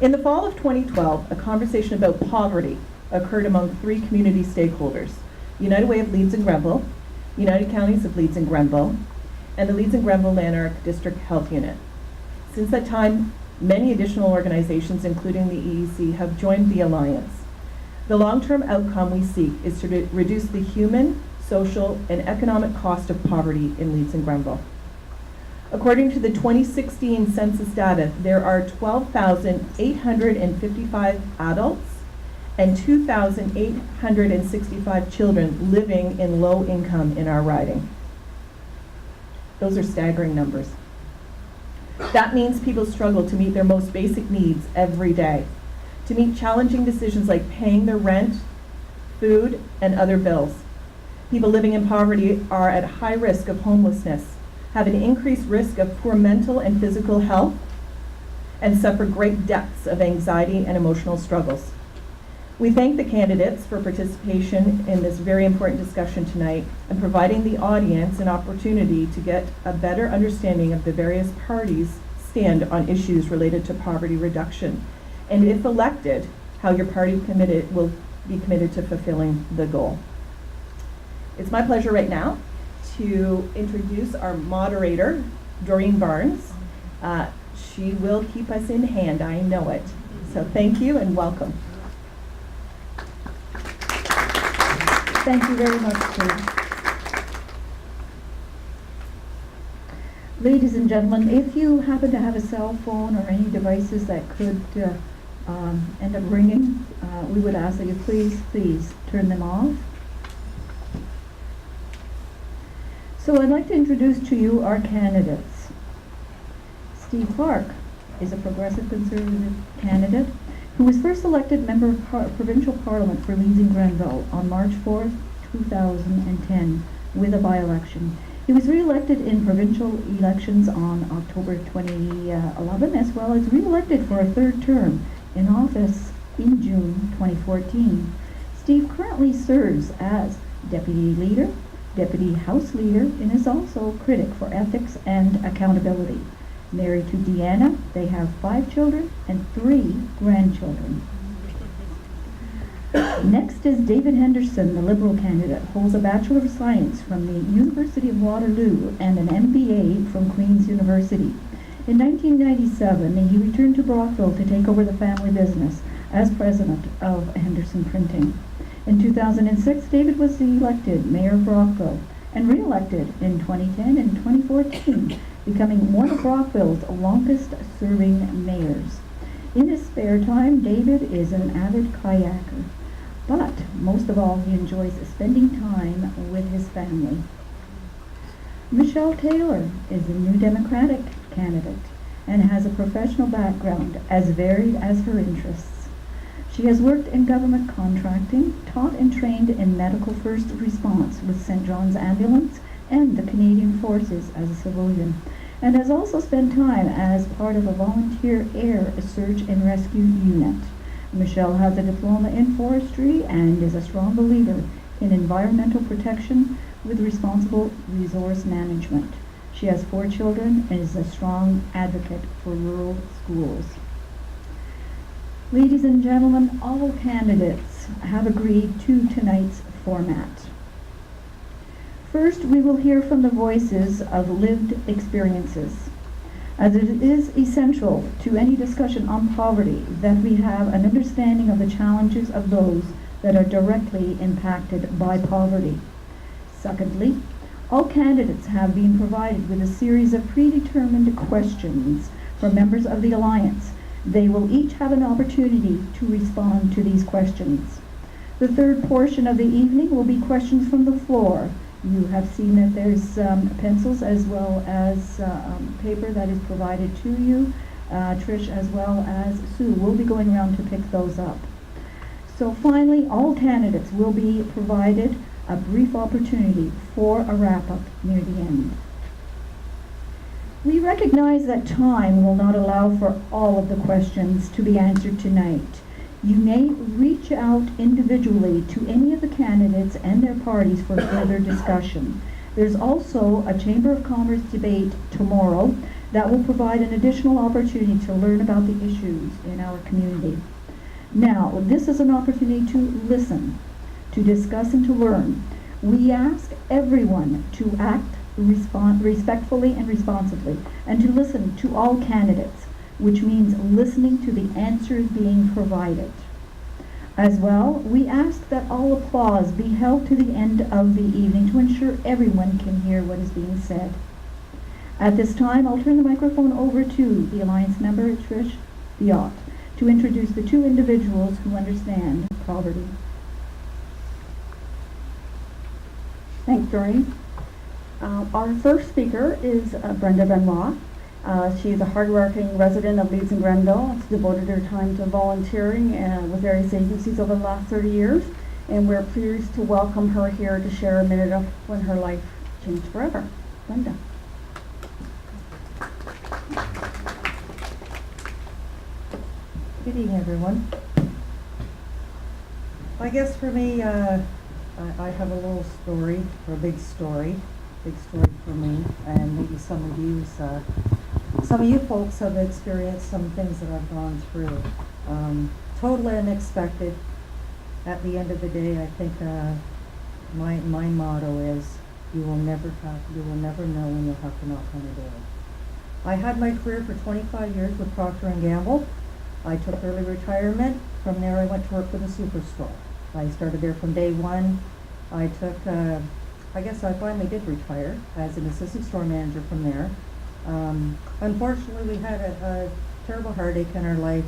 In the fall of 2012, a conversation about poverty occurred among three community stakeholders: United Way of Leeds and Grenville, United Counties of Leeds and Grenville, and the Leeds and Grenville Lanark District Health Unit. Since that time, many additional organizations, including the EEC, have joined the Alliance. The long-term outcome we seek is to reduce the human, social, and economic cost of poverty in Leeds and Grenville. According to the 2016 census data, there are 12,855 adults and 2,865 children living in low income in our riding. Those are staggering numbers. That means people struggle to meet their most basic needs every day, to meet challenging decisions like paying their rent, food, and other bills. People living in poverty are at high risk of homelessness, have an increased risk of poor mental and physical health, and suffer great depths of anxiety and emotional struggles. We thank the candidates for participation in this very important discussion tonight and providing the audience an opportunity to get a better understanding of the various parties' stand on issues related to poverty reduction, and if elected, how your party will be committed to fulfilling the goal. It's my pleasure right now to introduce our moderator, Doreen Barnes. She will keep us in hand, I know it. So thank you and welcome. Thank you very much, Kate. Ladies and gentlemen, if you happen to have a cell phone or any devices that could end up ringing, we would ask that you please turn them off. So I'd like to introduce to you our candidates. Steve Clark is a Progressive Conservative candidate who was first elected member of Provincial Parliament for Leeds and Grenville on March 4th, 2010, with a by-election. He was re-elected in provincial elections on October 2011, as well as re-elected for a third term in office in June 2014. Steve currently serves as Deputy Leader, Deputy House Leader, and is also critic for ethics and accountability. Married to Deanna, they have 5 children and 3 grandchildren. Next is David Henderson, the Liberal candidate, holds a Bachelor of Science from the University of Waterloo and an MBA from Queen's University. In 1997, he returned to Brockville to take over the family business as president of Henderson Printing. In 2006, David was elected Mayor of Brockville and re-elected in 2010 and 2014, becoming one of Brockville's longest-serving mayors. In his spare time, David is an avid kayaker, but most of all, he enjoys spending time with his family. Michelle Taylor is a New Democratic candidate and has a professional background as varied as her interests. She has worked in government contracting, taught and trained in medical first response with St. John's Ambulance and the Canadian Forces as a civilian, and has also spent time as part of a volunteer air search and rescue unit. Michelle has a diploma in forestry and is a strong believer in environmental protection with responsible resource management. She has 4 children and is a strong advocate for rural schools. Ladies and gentlemen, all candidates have agreed to tonight's format. First, we will hear from the voices of lived experiences, as it is essential to any discussion on poverty that we have an understanding of the challenges of those that are directly impacted by poverty. Secondly, all candidates have been provided with a series of predetermined questions from members of the Alliance. They will each have an opportunity to respond to these questions. The third portion of the evening will be questions from the floor. You have seen that there's pencils as well as paper that is provided to you. Trish as well as Sue will be going around to pick those up. So finally, all candidates will be provided a brief opportunity for a wrap-up near the end. We recognize that time will not allow for all of the questions to be answered tonight. You may reach out individually to any of the candidates and their parties for further discussion. There's also a Chamber of Commerce debate tomorrow that will provide an additional opportunity to learn about the issues in our community. Now, this is an opportunity to listen, to discuss, and to learn. We ask everyone to act respectfully and responsibly, and to listen to all candidates, which means listening to the answers being provided. As well, we ask that all applause be held to the end of the evening to ensure everyone can hear what is being said. At this time, I'll turn the microphone over to the Alliance member, Trish Biot, to introduce the two individuals who understand poverty. Thanks, Doreen. Our first speaker is Brenda Benoit. She is a hardworking resident of Leeds and Grenville. She's devoted her time to volunteering with various agencies over the last 30 years, and we're pleased to welcome her here to share a minute of when her life changed forever. Brenda. Good evening, everyone. I guess for me, I have a little story, or a big story for me, and maybe some of you folks have experienced some things that I've gone through. Totally unexpected. At the end of the day, I think my motto is, you will never know when you'll have to knock on a door. I had my career for 25 years with Procter & Gamble. I took early retirement. From there, I went to work for the Superstore. I started there from day one. I took, I guess I finally did retire as an assistant store manager from there. Unfortunately, we had a terrible heartache in our life.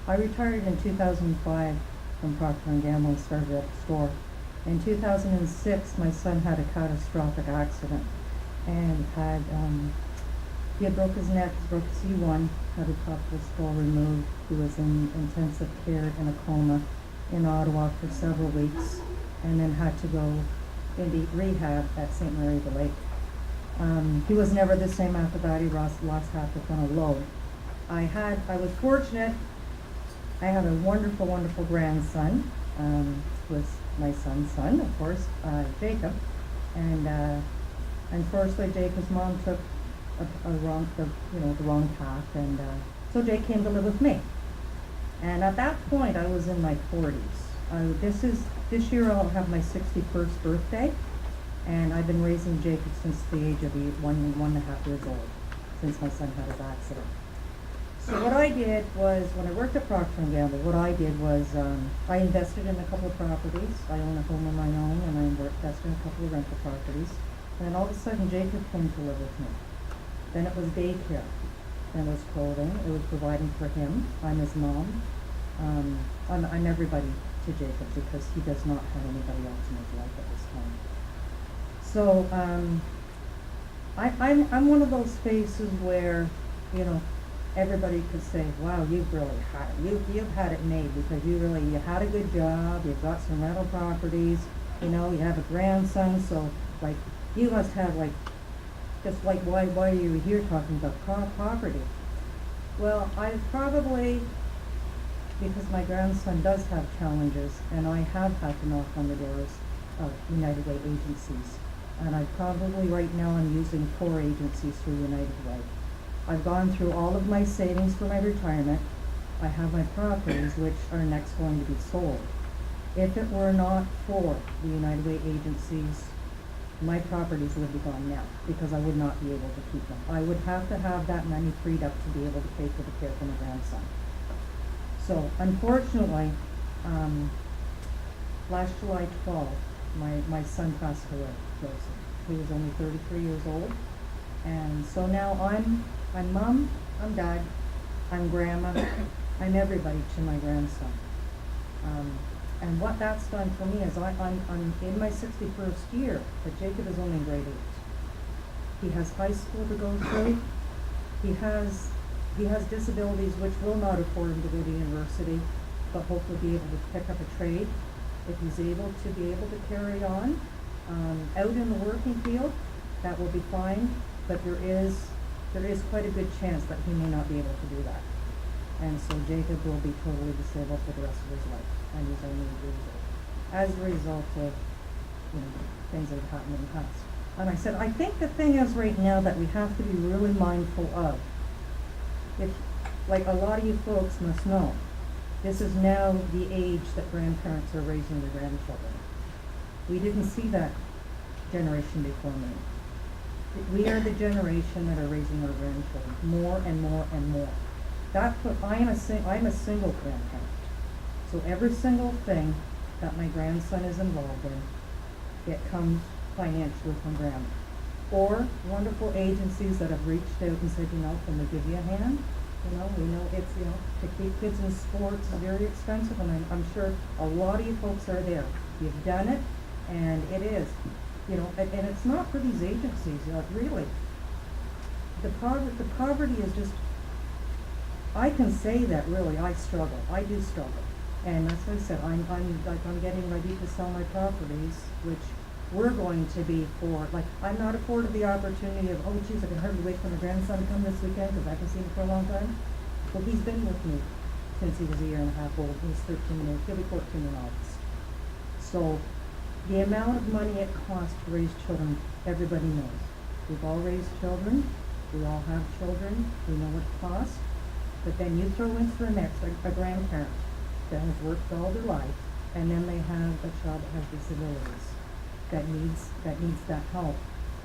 I retired in 2005 from Procter & Gamble and started at the store. In 2006, my son had a catastrophic accident and he had broke his neck, broke his C1, had a topical skull removed. He was in intensive care in a coma in Ottawa for several weeks, and then had to go into rehab at St. Mary of the Lake. He was never the same after that. He lost half a ton of load. I was fortunate. I have a wonderful, wonderful grandson. Was my son's son, of course, Jacob. And unfortunately, Jacob's mom took the wrong path, and so Jake came to live with me. And at that point, I was in my 40s. This year I'll have my 61st birthday, and I've been raising Jacob since the age of 1.5 years old, since my son had his accident. So what I did was, when I worked at Procter & Gamble, I invested in a couple of properties. I own a home of my own, and I invested in a couple of rental properties. And then all of a sudden, Jacob came to live with me. Then it was daycare. Then it was clothing. It was providing for him. I'm his mom. I'm everybody to Jacob because he does not have anybody else in his life at this time. So I'm one of those faces where, everybody could say, wow, you've really had it. You've had it made because you had a good job. You've got some rental properties. You have a grandson. So you must have just why are you here talking about poverty? Well, I've probably, because my grandson does have challenges, and I have had to knock on the doors of United Way agencies. And I probably right now I'm using 4 agencies through United Way. I've gone through all of my savings for my retirement. I have my properties, which are next going to be sold. If it were not for the United Way agencies, my properties would be gone now because I would not be able to keep them. I would have to have that money freed up to be able to pay for the care for my grandson. So unfortunately, last July 12th, my son passed away, Joseph. He was only 33 years old. And so now I'm mom, I'm dad, I'm grandma, I'm everybody to my grandson. And what that's done for me is I'm in my 61st year, but Jacob is only in grade 8. He has high school to go through. He has disabilities which will not afford him to go to university, but hopefully be able to pick up a trade if he's able to be able to carry on. Out in the working field, that will be fine, but there is quite a good chance that he may not be able to do that. And so Jacob will be totally disabled for the rest of his life, and he's only 8 years old, as a result of things that have happened in the past. And I said, I think the thing is right now that we have to be really mindful of, if, like a lot of you folks must know, this is now the age that grandparents are raising their grandchildren. We didn't see that generation before me. We are the generation that are raising our grandchildren, more and more and more. I'm a single grandparent. So every single thing that my grandson is involved in, it comes financially from grandma. Or wonderful agencies that have reached out and said, you know, can we give you a hand? You know, we know it's, you know, to keep kids in sports is very expensive, and I'm sure a lot of you folks are there. You've done it, and it is, you know, and it's not for these agencies, really. The poverty is just, I can say that really, I struggle, I do struggle. And that's what I said, I'm getting ready to sell my properties, which we're going to be for, like, I'm not afforded the opportunity of, oh geez, I can hardly wait for my grandson to come this weekend because I haven't seen him for a long time. Well, he's been with me since he was a year and a half old. He's 13 years, he'll be 14 in August. So the amount of money it costs to raise children, everybody knows. We've all raised children, we all have children, we know what it costs. But then you throw into the mix a grandparent that has worked all their life, and then they have a child that has disabilities, that needs that help.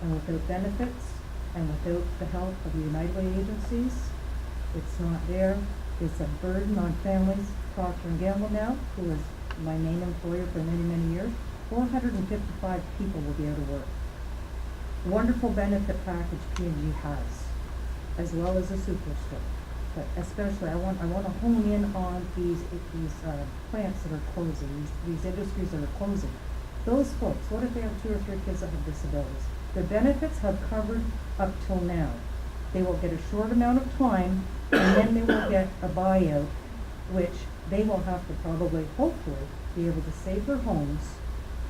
And without benefits, and without the help of the United Way agencies, it's not there. It's a burden on families. Procter & Gamble now, who is my main employer for many, many years, 455 people will be out of work. Wonderful benefit package P&G has, as well as a superstore. But especially, I want to hone in on these plants that are closing, these industries that are closing. Those folks, what if they have 2 or 3 kids that have disabilities? Their benefits have covered up till now. They will get a short amount of time, and then they will get a buyout, which they will have to probably, hopefully, be able to save their homes.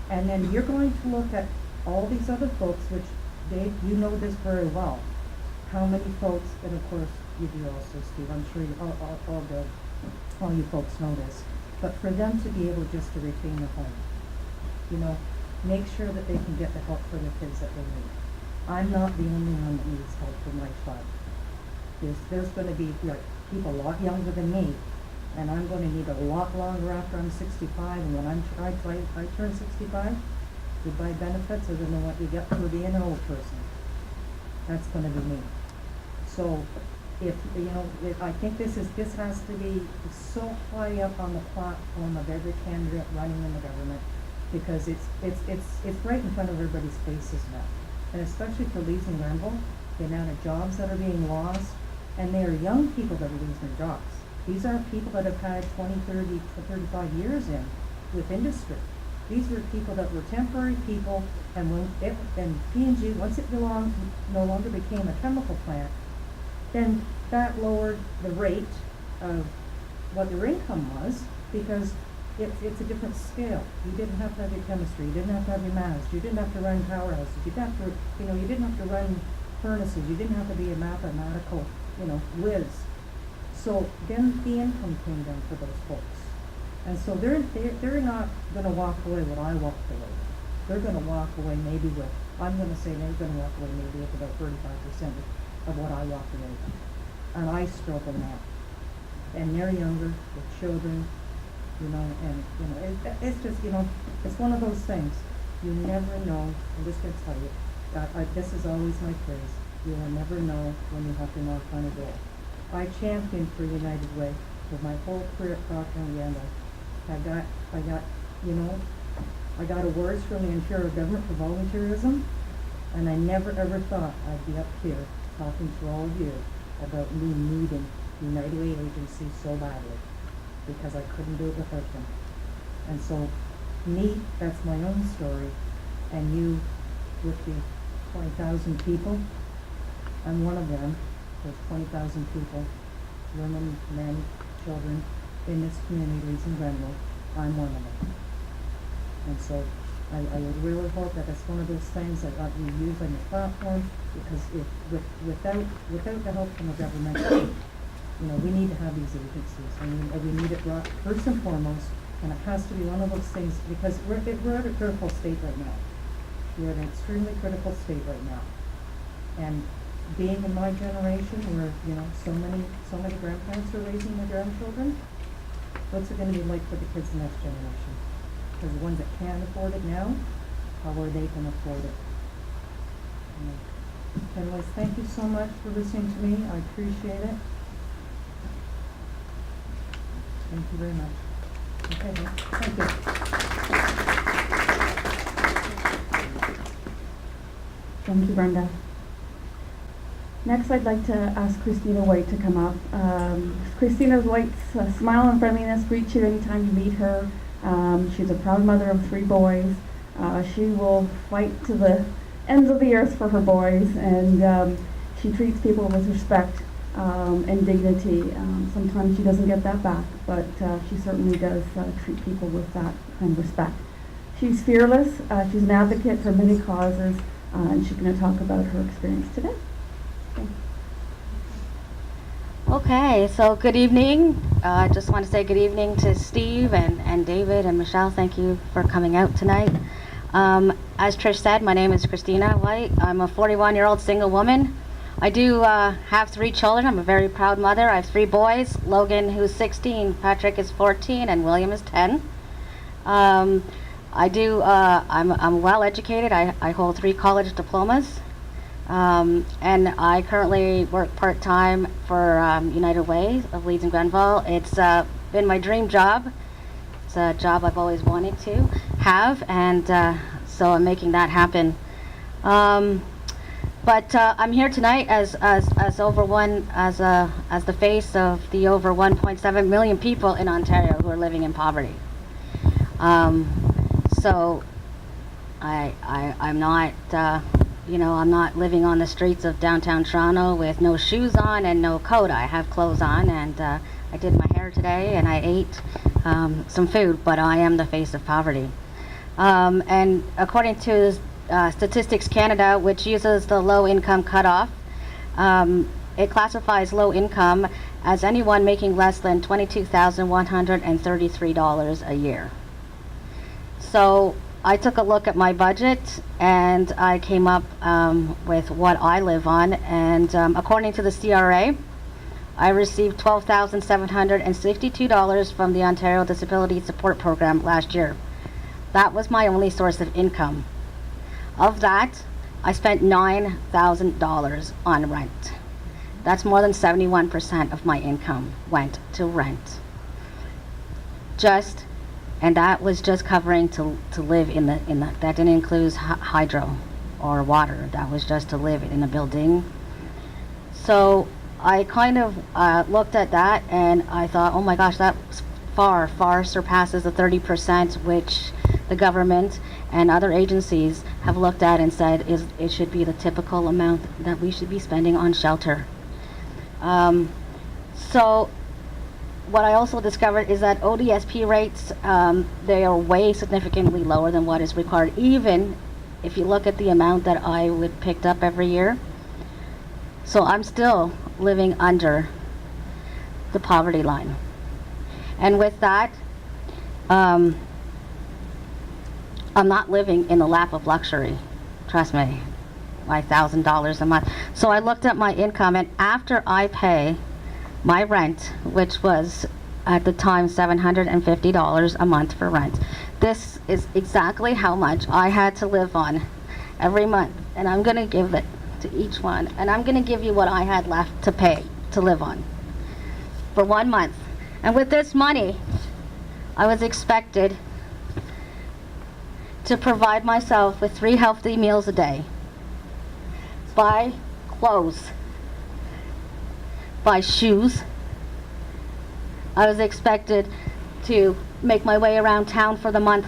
And then you're going to look at all these other folks, which Dave, you know this very well. How many folks, and of course, you do also, Steve, I'm sure all you folks know this, but for them to be able just to retain their home, you know, make sure that they can get the help for the kids that they need. I'm not the only one that needs help for my child. There's going to be like people a lot younger than me, and I'm going to need a lot longer after I'm 65, and when I turn 65, goodbye benefits other than what you get for being an old person. That's going to be me. So, if, you know, I think this has to be so high up on the platform of every candidate running in the government, because it's right in front of everybody's faces now. And especially for Leeds and Grenville, the amount of jobs that are being lost, and they are young people that are losing their jobs. These aren't people that have had 20, 30, 35 years in with industry. These were people that were temporary people, and when P&G, once it no longer became a chemical plant, then that lowered the rate of what their income was, because it's a different scale. You didn't have to have your chemistry, you didn't have to have your maths, you didn't have to run powerhouses, you didn't have to, you didn't have to run furnaces, you didn't have to be a mathematical, whiz. So then the income came down for those folks. And so they're not gonna walk away what I walked away with. They're gonna walk away maybe with, I'm gonna say they're gonna walk away maybe with about 35% of what I walked away with. And I struggle now. And they're younger, with children, it's just, it's one of those things. You never know, I'm just gonna tell you, this is always my phrase, you will never know when you have to knock on a door. I championed for United Way for my whole career at Procter & Gamble. I got awards from the Ontario government for volunteerism, and I never ever thought I'd be up here talking to all of you about me needing United Way agency so badly, because I couldn't do it without them. And so, me, that's my own story, and you, with the 20,000 people, I'm one of them. There's 20,000 people, women, men, children, in this community, Leeds and Grenville. I'm one of them. And so I would really hope that it's one of those things that we use on your platform, because without the help from the government, we need to have these agencies. We need it brought first and foremost, and it has to be one of those things, because we're at a critical state right now. You're in an extremely critical state right now. And being in my generation where, you know, so many grandparents are raising their grandchildren, what's it gonna be like for the kids in the next generation? Because the ones that can afford it now, how are they gonna afford it? Anyways, thank you so much for listening to me. I appreciate it. Thank you very much. Okay, then. Thank you. Thank you, Brenda. Next, I'd like to ask Christina White to come up. Christina White's smile and friendliness greet you anytime you meet her. She's a proud mother of 3 boys. She will fight to the ends of the earth for her boys, and she treats people with respect and dignity. Sometimes she doesn't get that back, but she certainly does treat people with that kind of respect. She's fearless. She's an advocate for many causes, and she's going to talk about her experience today. Okay, so good evening. I just want to say good evening to Steve and David and Michelle. Thank you for coming out tonight. As Trish said, my name is Christina White. I'm a 41-year-old single woman. I do have 3 children. I'm a very proud mother. I have 3 boys, Logan, who's 16, Patrick is 14, and William is 10. I'm well educated. I hold 3 college diplomas. And I currently work part-time for United Way of Leeds and Grenville. It's been my dream job. It's a job I've always wanted to have, and so I'm making that happen. But I'm here tonight as the face of the over 1.7 million people in Ontario who are living in poverty. So I'm not. I'm not living on the streets of downtown Toronto with no shoes on and no coat. I have clothes on, and I did my hair today, and I ate some food, but I am the face of poverty. And according to Statistics Canada, which uses the low income cutoff, it classifies low income as anyone making less than $22,133 a year. So I took a look at my budget, and I came up with what I live on, and according to the CRA, I received $12,762 from the Ontario Disability Support Program last year. That was my only source of income. Of that, I spent $9,000 on rent. That's more than 71% of my income went to rent. And that was just covering to live in the that didn't include hydro or water. That was just to live in a building. So I kind of looked at that, and I thought, oh my gosh, that far surpasses the 30% which the government and other agencies have looked at and said it should be the typical amount that we should be spending on shelter. So what I also discovered is that ODSP rates, they are way significantly lower than what is required, even if you look at the amount that I would picked up every year. So I'm still living under the poverty line. And with that, I'm not living in the lap of luxury, trust me, my $1,000 a month. So I looked at my income, and after I pay my rent, which was at the time $750 a month for rent, this is exactly how much I had to live on every month. And I'm going to give it to each one. And I'm going to give you what I had left to pay to live on for 1 month. And with this money, I was expected to provide myself with 3 healthy meals a day, buy clothes, buy shoes. I was expected to make my way around town for the month,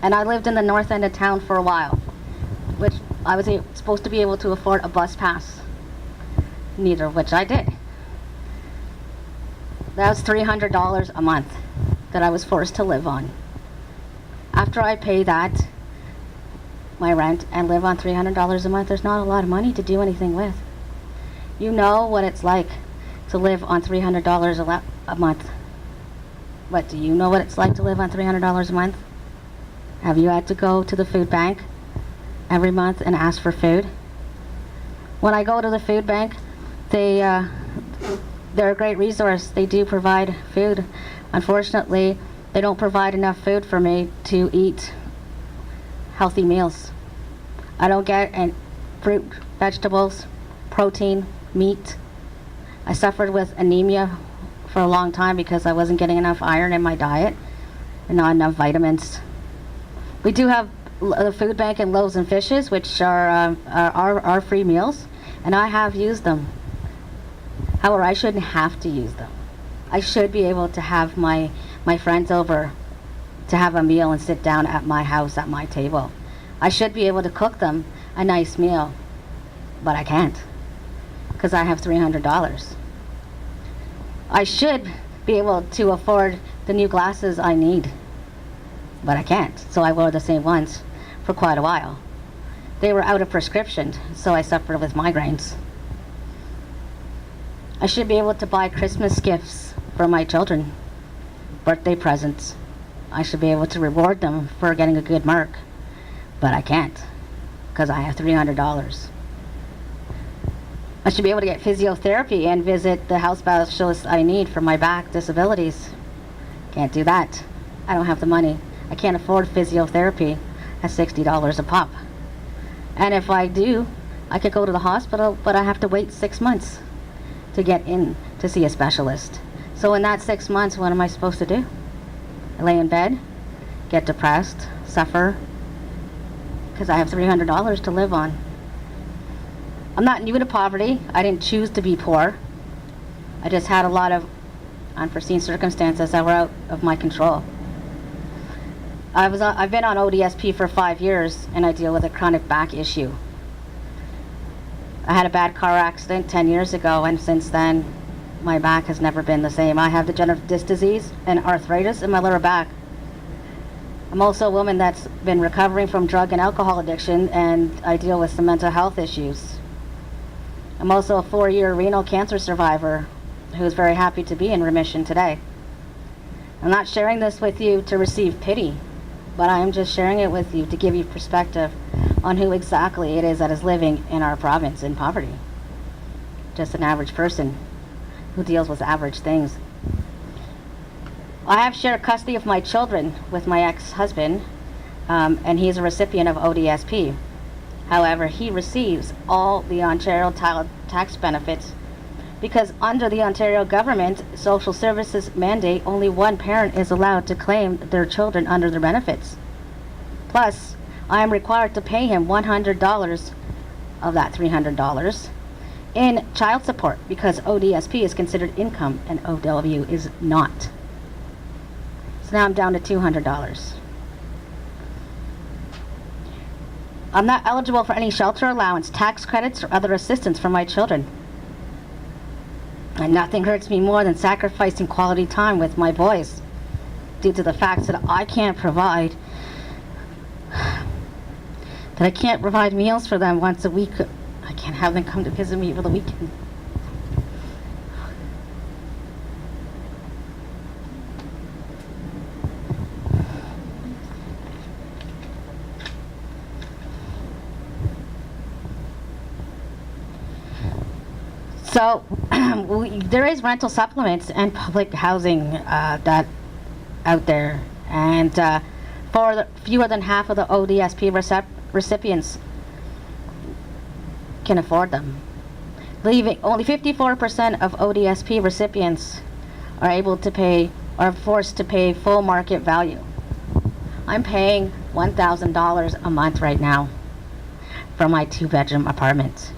and I lived in the north end of town for a while, which I was supposed to be able to afford a bus pass, neither of which I did. That was $300 a month that I was forced to live on. After I pay that, my rent, and live on $300 a month, there's not a lot of money to do anything with. You know what it's like to live on $300 a month. But do you know what it's like to live on $300 a month? Have you had to go to the food bank every month and ask for food. When I go to the food bank, they're a great resource. They do provide food. Unfortunately, they don't provide enough food for me to eat healthy meals. I don't get fruit, vegetables, protein, meat. I suffered with anemia for a long time because I wasn't getting enough iron in my diet and not enough vitamins. We do have the food bank and loaves and fishes, which are free meals, and I have used them. However, I shouldn't have to use them. I should be able to have my friends over to have a meal and sit down at my house at my table. I should be able to cook them a nice meal, but I can't because I have $300. I should be able to afford the new glasses I need, but I can't, so I wore the same ones for quite a while. They were out of prescription, so I suffered with migraines. I should be able to buy Christmas gifts for my children, birthday presents. I should be able to reward them for getting a good mark, but I can't because I have $300. I should be able to get physiotherapy and visit the health specialist I need for my back disabilities. Can't do that. I don't have the money. I can't afford physiotherapy at $60 a pop. And if I do, I could go to the hospital, but I have to wait 6 months to get in to see a specialist. So in that 6 months, what am I supposed to do? I lay in bed, get depressed, suffer, because I have $300 to live on. I'm not new to poverty. I didn't choose to be poor. I just had a lot of unforeseen circumstances that were out of my control. I've been on ODSP for 5 years, and I deal with a chronic back issue. I had a bad car accident 10 years ago, and since then, my back has never been the same. I have degenerative disc disease and arthritis in my lower back. I'm also a woman that's been recovering from drug and alcohol addiction, and I deal with some mental health issues. I'm also a 4-year renal cancer survivor who is very happy to be in remission today. I'm not sharing this with you to receive pity, but I am just sharing it with you to give you perspective on who exactly it is that is living in our province in poverty. Just an average person who deals with average things. I have shared custody of my children with my ex-husband, and he's a recipient of ODSP. However, he receives all the Ontario tax benefits because under the Ontario government social services mandate, only one parent is allowed to claim their children under their benefits. Plus, I am required to pay him $100 of that $300 in child support because ODSP is considered income and OW is not. So now I'm down to $200. I'm not eligible for any shelter allowance, tax credits, or other assistance for my children. And nothing hurts me more than sacrificing quality time with my boys due to the fact that I can't provide meals for them once a week. I can't have them come to visit me for the weekend. So there is rental supplements and public housing that out there, and for fewer than half of the ODSP recipients can afford them. Leaving only 54% of ODSP recipients are able to pay, are forced to pay full market value. I'm paying $1,000 a month right now for my 2-bedroom apartment.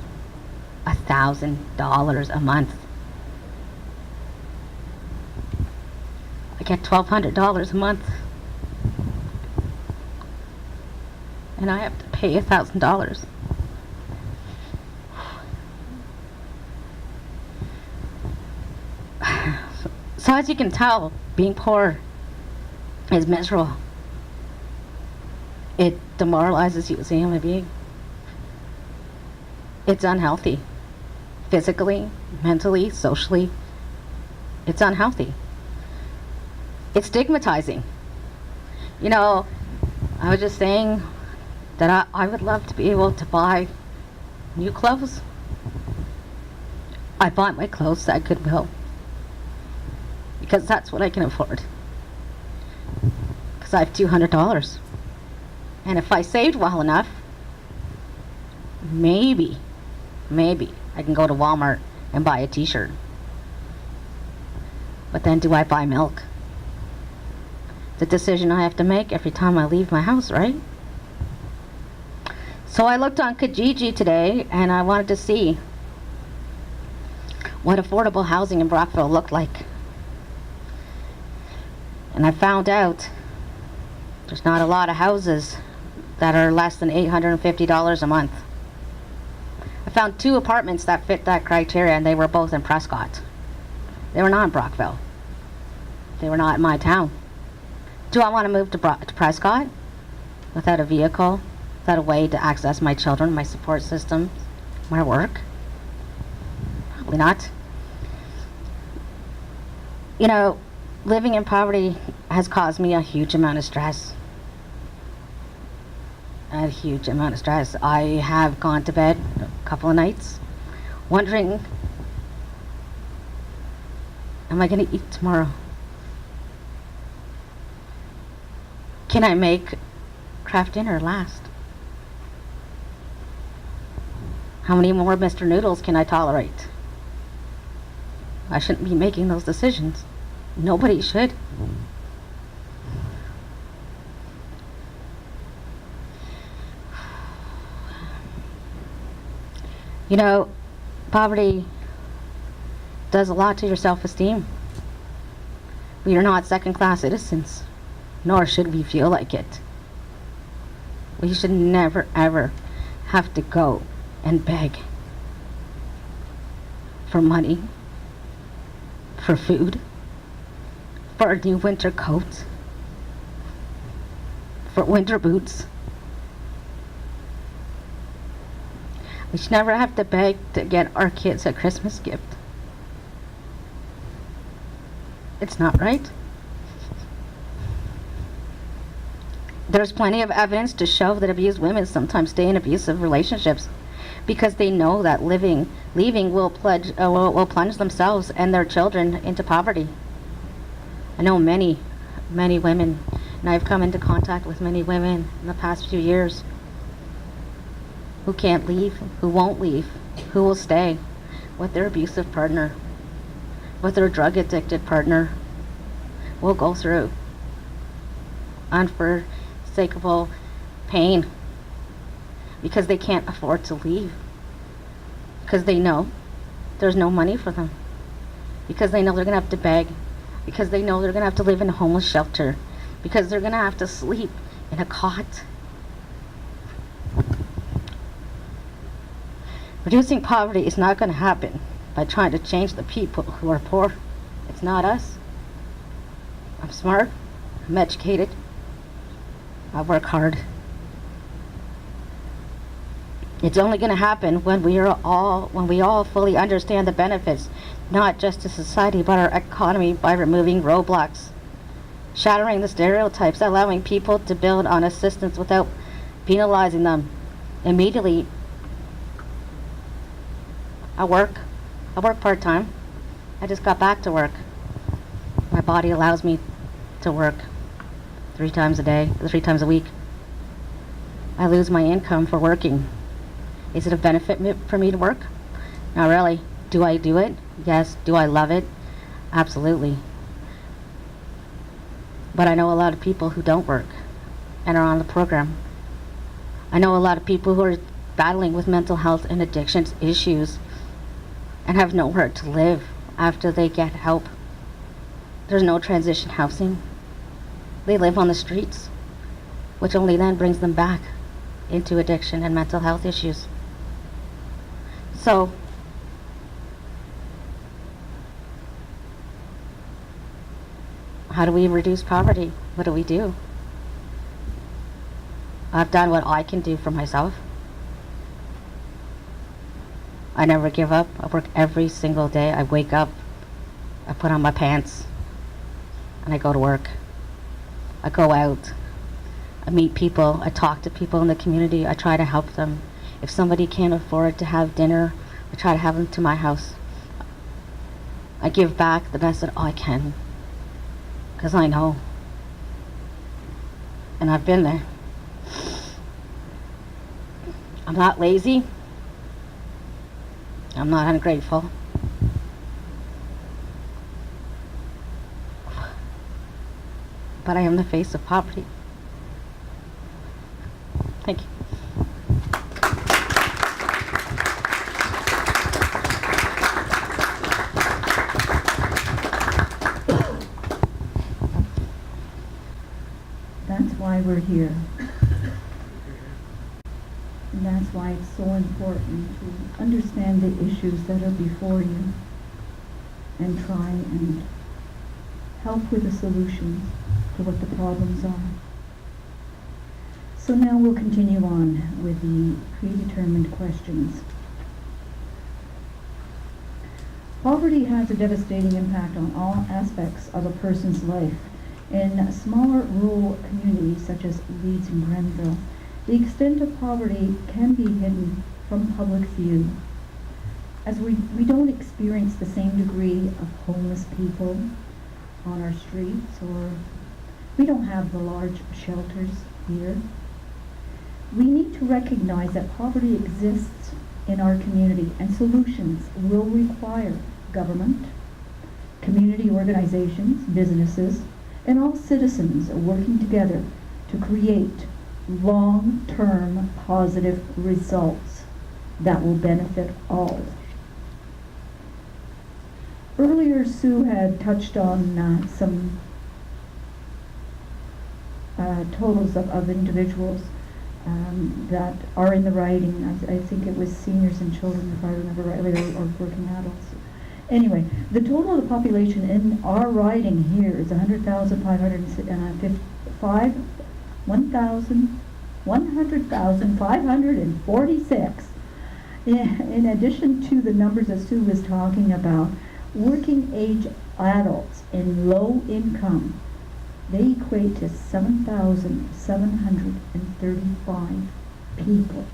$1,000 a month. I get $1,200 a month, and I have to pay $1,000. So as you can tell, being poor is miserable. It demoralizes you as a human being. It's unhealthy. Physically, mentally, socially, it's unhealthy. It's stigmatizing. You know, I was just saying that I would love to be able to buy new clothes. I buy my clothes at Goodwill because that's what I can afford. Because I have $200. And if I saved well enough, maybe I can go to Walmart and buy a t-shirt. But then do I buy milk? The decision I have to make every time I leave my house, right? So I looked on Kijiji today and I wanted to see what affordable housing in Brockville looked like. And I found out there's not a lot of houses that are less than $850 a month. I found 2 apartments that fit that criteria, and they were both in Prescott. They were not in Brockville. They were not in my town. Do I want to move to Prescott without a vehicle, without a way to access my children, my support system, my work? Probably not. You know, living in poverty has caused me a huge amount of stress. A huge amount of stress. I have gone to bed a couple of nights wondering, am I going to eat tomorrow? Can I make Kraft dinner last? How many more Mr. Noodles can I tolerate? I shouldn't be making those decisions. Nobody should. You know, poverty does a lot to your self-esteem. We are not second-class citizens, nor should we feel like it. We should never, ever have to go and beg for money, for food, for a new winter coat, for winter boots. We should never have to beg to get our kids a Christmas gift. It's not right. There's plenty of evidence to show that abused women sometimes stay in abusive relationships because they know that leaving will plunge themselves and their children into poverty. I know many women, and I've come into contact with many women in the past few years who can't leave, who won't leave, who will stay with their abusive partner, with their drug-addicted partner, will go through unforsakable pain because they can't afford to leave, because they know there's no money for them, because they know they're going to have to beg, because they know they're going to have to live in a homeless shelter, because they're going to have to sleep in a cot. Reducing poverty is not going to happen by trying to change the people who are poor. It's not us. I'm smart, I'm educated, I work hard. It's only going to happen when we all fully understand the benefits, not just to society but our economy, by removing roadblocks, shattering the stereotypes, allowing people to build on assistance without penalizing them immediately. I work part-time. I just got back to work. My body allows me to work 3 times a week. I lose my income for working. Is it a benefit for me to work? Not really. Do I do it? Yes. Do I love it? Absolutely. But I know a lot of people who don't work and are on the program. I know a lot of people who are battling with mental health and addictions issues and have nowhere to live after they get help. There's no transition housing. They live on the streets, which only then brings them back into addiction and mental health issues. So, how do we reduce poverty? What do we do? I've done what I can do for myself. I never give up. I work every single day. I wake up, I put on my pants, and I go to work. I go out. I meet people, I talk to people in the community, I try to help them. If somebody can't afford to have dinner, I try to have them to my house. I give back the best that I can, because I know. And I've been there. I'm not lazy. I'm not ungrateful. But I am the face of poverty. Thank you. That's why we're here. And that's why it's so important to understand the issues that are before you and try and help with the solutions to what the problems are. So now we'll continue on with the predetermined questions. Poverty has a devastating impact on all aspects of a person's life. In smaller rural communities such as Leeds and Grenville, the extent of poverty can be hidden from public view, as we don't experience the same degree of homeless people on our streets, or we don't have the large shelters here. We need to recognize that poverty exists in our community, and solutions will require government, community organizations, businesses, and all citizens working together to create long-term positive results that will benefit all. Earlier, Sue had touched on some totals of individuals that are in the writing. I think it was seniors and children, if I remember rightly, or working adults. Anyway, the total of the population in our riding here is 100,546. In addition to the numbers that Sue was talking about, working age adults in low income, they equate to 7,735 people.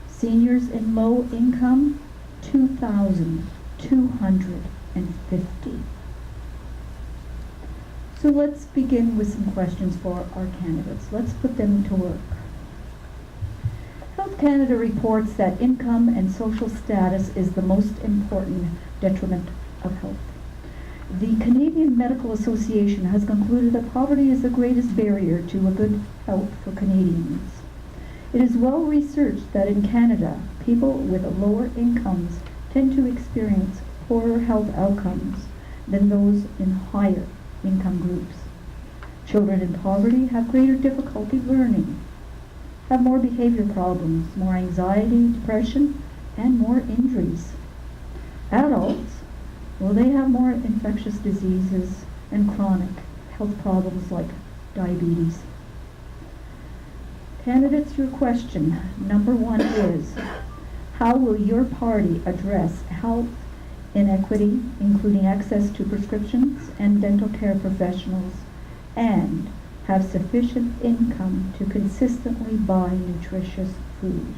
Seniors in low income, 2,250. So let's begin with some questions for our candidates. Let's put them to work. Health Canada reports that income and social status is the most important detriment of health. The Canadian Medical Association has concluded that poverty is the greatest barrier to a good health for Canadians. It is well researched that in Canada, people with lower incomes tend to experience poorer health outcomes than those in higher income groups. Children in poverty have greater difficulty learning, have more behavior problems, more anxiety, depression, and more injuries. Adults, well, they have more infectious diseases and chronic health problems like diabetes. Candidates, your question, number one is, how will your party address health inequity, including access to prescriptions and dental care professionals, and have sufficient income to consistently buy nutritious food?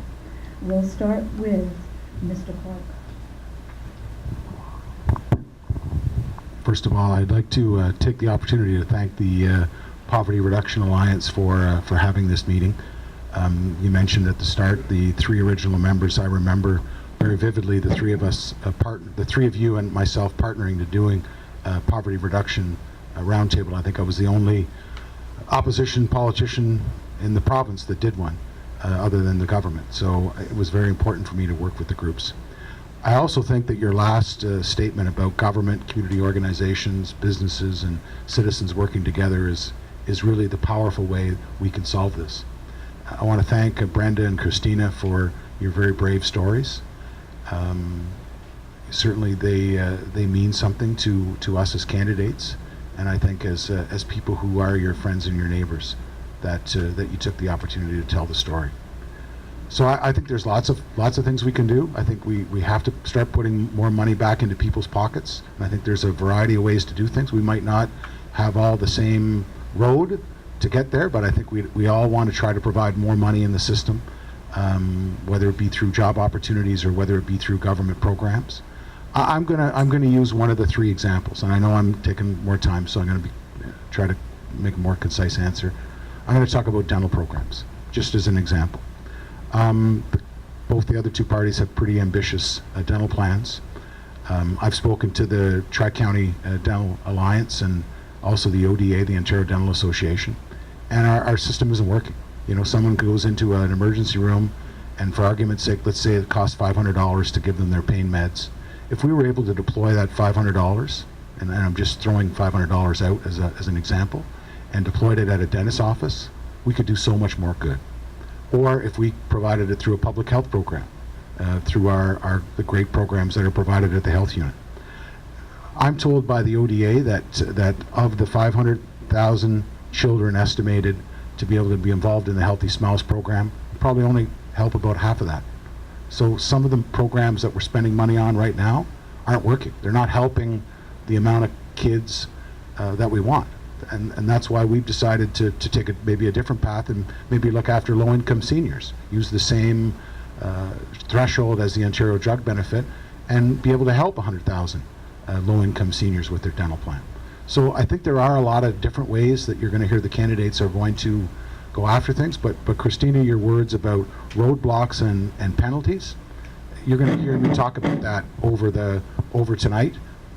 We'll start with Mr. Clark. First of all, I'd like to take the opportunity to thank the Poverty Reduction Alliance for having this meeting. You mentioned at the start the three original members. I remember very vividly the three of us, the three of you and myself partnering to doing poverty reduction roundtable. I think I was the only opposition politician in the province that did one, other than the government. So it was very important for me to work with the groups. I also think that your last statement about government, community organizations, businesses, and citizens working together is really the powerful way we can solve this. I want to thank Brenda and Christina for your very brave stories. Certainly they mean something to us as candidates, and I think as people who are your friends and your neighbors, that you took the opportunity to tell the story. So I think there's lots of things we can do. I think we have to start putting more money back into people's pockets, and I think there's a variety of ways to do things. We might not have all the same road, to get there, but I think we all want to try to provide more money in the system, whether it be through job opportunities or whether it be through government programs. I'm gonna use one of the three examples, and I know I'm taking more time, so I'm gonna try to make a more concise answer. I'm gonna talk about dental programs, just as an example. Both the other two parties have pretty ambitious dental plans. I've spoken to the Tri-County Dental Alliance and also the ODA, the Ontario Dental Association, and our system isn't working. You know, someone goes into an emergency room, and for argument's sake, let's say it costs $500 to give them their pain meds. If we were able to deploy that $500, and I'm just throwing $500 out as an example, and deployed it at a dentist's office, we could do so much more good. Or if we provided it through a public health program, through the great programs that are provided at the health unit. I'm told by the ODA that of the 500,000 children estimated to be able to be involved in the Healthy Smiles program, probably only help about half of that. So some of the programs that we're spending money on right now aren't working. They're not helping the amount of kids that we want. And that's why we've decided to take maybe a different path and maybe look after low-income seniors, use the same threshold as the Ontario Drug Benefit, and be able to help 100,000 low-income seniors with their dental plan. So I think there are a lot of different ways that you're going to hear the candidates are going to go after things, but Christina, your words about roadblocks and penalties, you're going to hear me talk about that over tonight.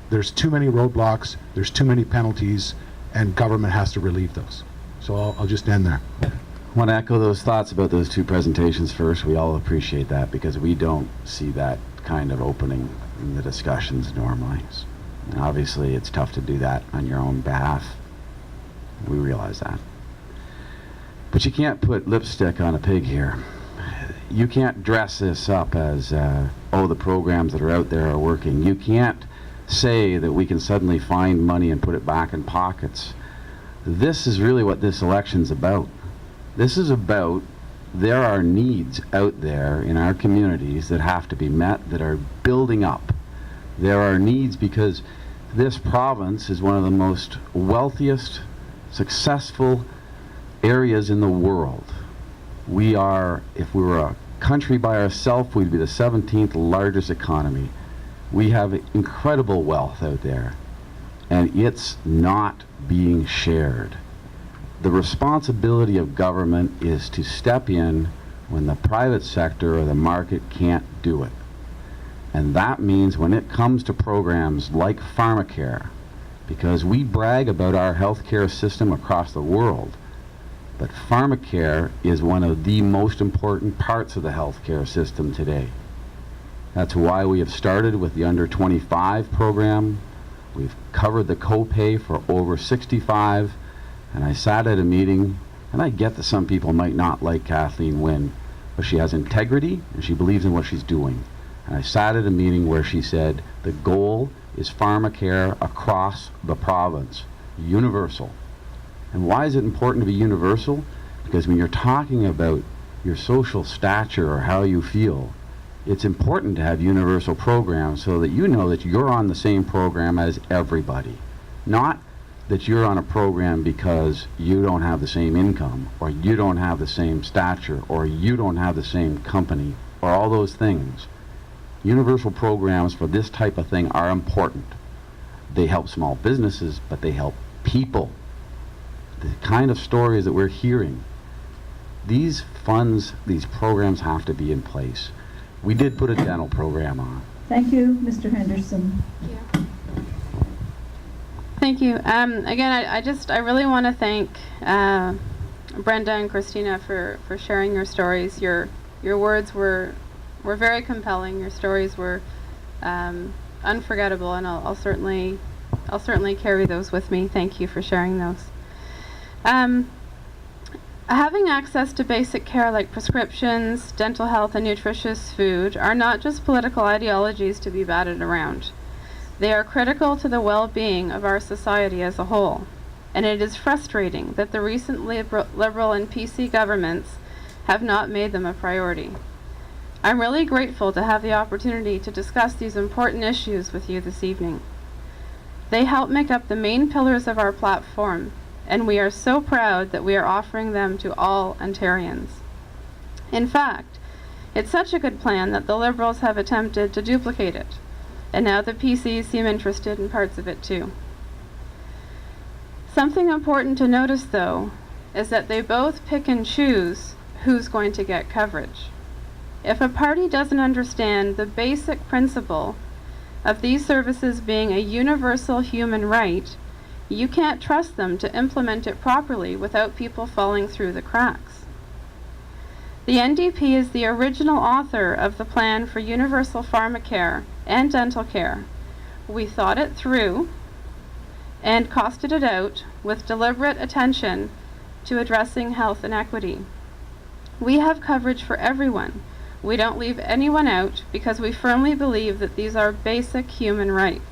There's too many roadblocks, there's too many penalties, and government has to relieve those. So I'll just end there. I want to echo those thoughts about those two presentations first. We all appreciate that because we don't see that kind of opening in the discussions normally. And obviously, it's tough to do that on your own behalf. We realize that. But you can't put lipstick on a pig here. You can't dress this up as, oh, the programs that are out there are working. You can't say that we can suddenly find money and put it back in pockets. This is really what this election's about. This is about there are needs out there in our communities that have to be met, that are building up. There are needs because this province is one of the most wealthiest, successful areas in the world. We are, if we were a country by ourselves, we'd be the 17th largest economy. We have incredible wealth out there, and it's not being shared. The responsibility of government is to step in when the private sector or the market can't do it. And that means when it comes to programs like pharmacare, because we brag about our healthcare system across the world, but pharmacare is one of the most important parts of the healthcare system today. That's why we have started with the under 25 program. We've covered the copay for over 65. And I sat at a meeting, and I get that some people might not like Kathleen Wynne, but she has integrity and she believes in what she's doing. And I sat at a meeting where she said the goal is pharmacare across the province, universal. And why is it important to be universal? Because when you're talking about your social stature or how you feel, it's important to have universal programs so that you know that you're on the same program as everybody. Not that you're on a program because you don't have the same income, or you don't have the same stature, or you don't have the same company, or all those things. Universal programs for this type of thing are important. They help small businesses, but they help people. The kind of stories that we're hearing, these funds, these programs have to be in place. We did put a dental program on. Thank you, Mr. Henderson. Thank you. Again, I really want to thank Brenda and Christina for sharing your stories. Your words were very compelling. Your stories were unforgettable, and I'll certainly carry those with me. Thank you for sharing those. Having access to basic care like prescriptions, dental health, and nutritious food are not just political ideologies to be batted around. They are critical to the well-being of our society as a whole, and it is frustrating that the recent Liberal and PC governments have not made them a priority. I'm really grateful to have the opportunity to discuss these important issues with you this evening. They help make up the main pillars of our platform and we are so proud that we are offering them to all Ontarians. In fact, it's such a good plan that the Liberals have attempted to duplicate it, and now the PCs seem interested in parts of it too. Something important to notice, though, is that they both pick and choose who's going to get coverage. If a party doesn't understand the basic principle of these services being a universal human right, you can't trust them to implement it properly without people falling through the cracks. The NDP is the original author of the plan for universal pharmacare and dental care. We thought it through and costed it out with deliberate attention to addressing health inequity. We have coverage for everyone. We don't leave anyone out because we firmly believe that these are basic human rights.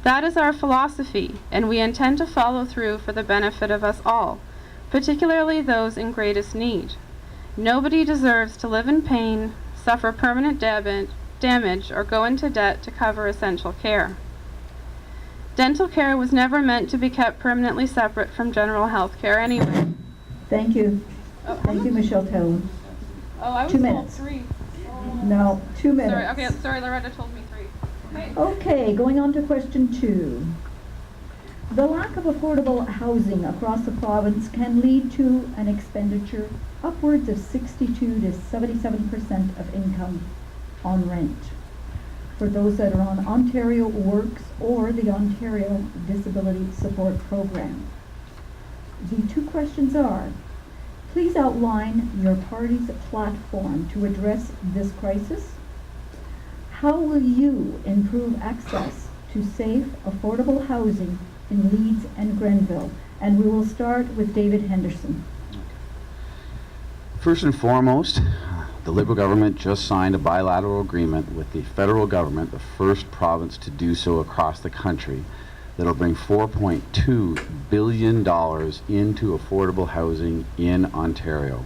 That is our philosophy, and we intend to follow through for the benefit of us all, particularly those in greatest need. Nobody deserves to live in pain, suffer permanent damage, or go into debt to cover essential care. Dental care was never meant to be kept permanently separate from general health care anyway. Thank you. Oh, Thank you, Michelle Taylor. Oh, I was 2 told minutes. 3. No, 2 minutes. Sorry, okay, sorry, Loretta told me 3. Okay. Okay, going on to question 2. The lack of affordable housing across the province can lead to an expenditure upwards of 62 to 77% of income on rent for those that are on Ontario Works or the Ontario Disability Support Program. The 2 questions are, please outline your party's platform to address this crisis. How will you improve access to safe, affordable housing in Leeds and Grenville? And we will start with David Henderson. First and foremost, the Liberal government just signed a bilateral agreement with the federal government, the first province to do so across the country, that'll bring $4.2 billion into affordable housing in Ontario.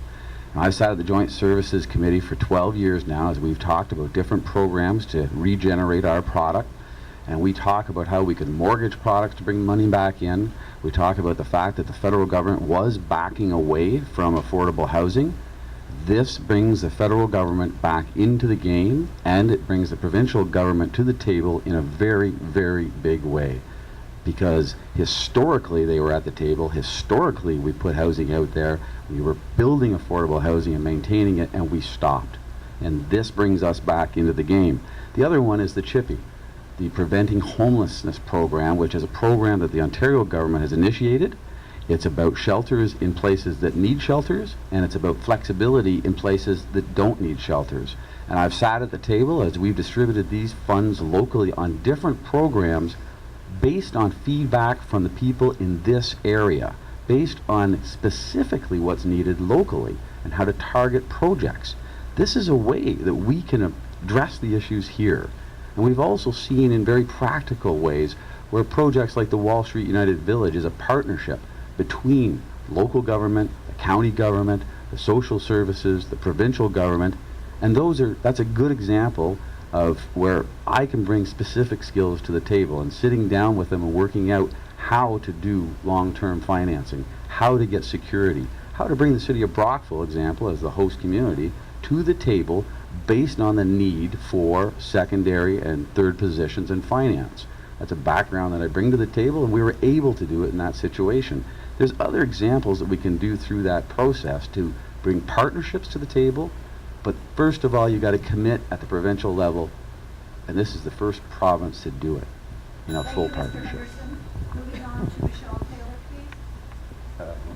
Now, I've sat at the Joint Services Committee for 12 years now as we've talked about different programs to regenerate our product. And we talk about how we can mortgage products to bring money back in. We talk about the fact that the federal government was backing away from affordable housing. This brings the federal government back into the game, and it brings the provincial government to the table in a very, very big way. Because historically they were at the table, historically we put housing out there, we were building affordable housing and maintaining it, and we stopped. And this brings us back into the game. The other one is the CHIPPY, the Preventing Homelessness Program, which is a program that the Ontario government has initiated. It's about shelters in places that need shelters, and it's about flexibility in places that don't need shelters. And I've sat at the table as we've distributed these funds locally on different programs based on feedback from the people in this area, based on specifically what's needed locally and how to target projects. This is a way that we can address the issues here. And we've also seen in very practical ways where projects like the Wall Street United Village is a partnership between local government, the county government, the social services, the provincial government, and that's a good example of where I can bring specific skills to the table and sitting down with them and working out how to do long-term financing, how to get security, how to bring the city of Brockville, example, as the host community, to the table based on the need for secondary and third positions in finance. That's a background that I bring to the table, and we were able to do it in that situation. There's other examples that we can do through that process to bring partnerships to the table, but first of all, you got to commit at the provincial level, and this is the first province to do it in a full partnership. Moving on to Michelle Taylor, please.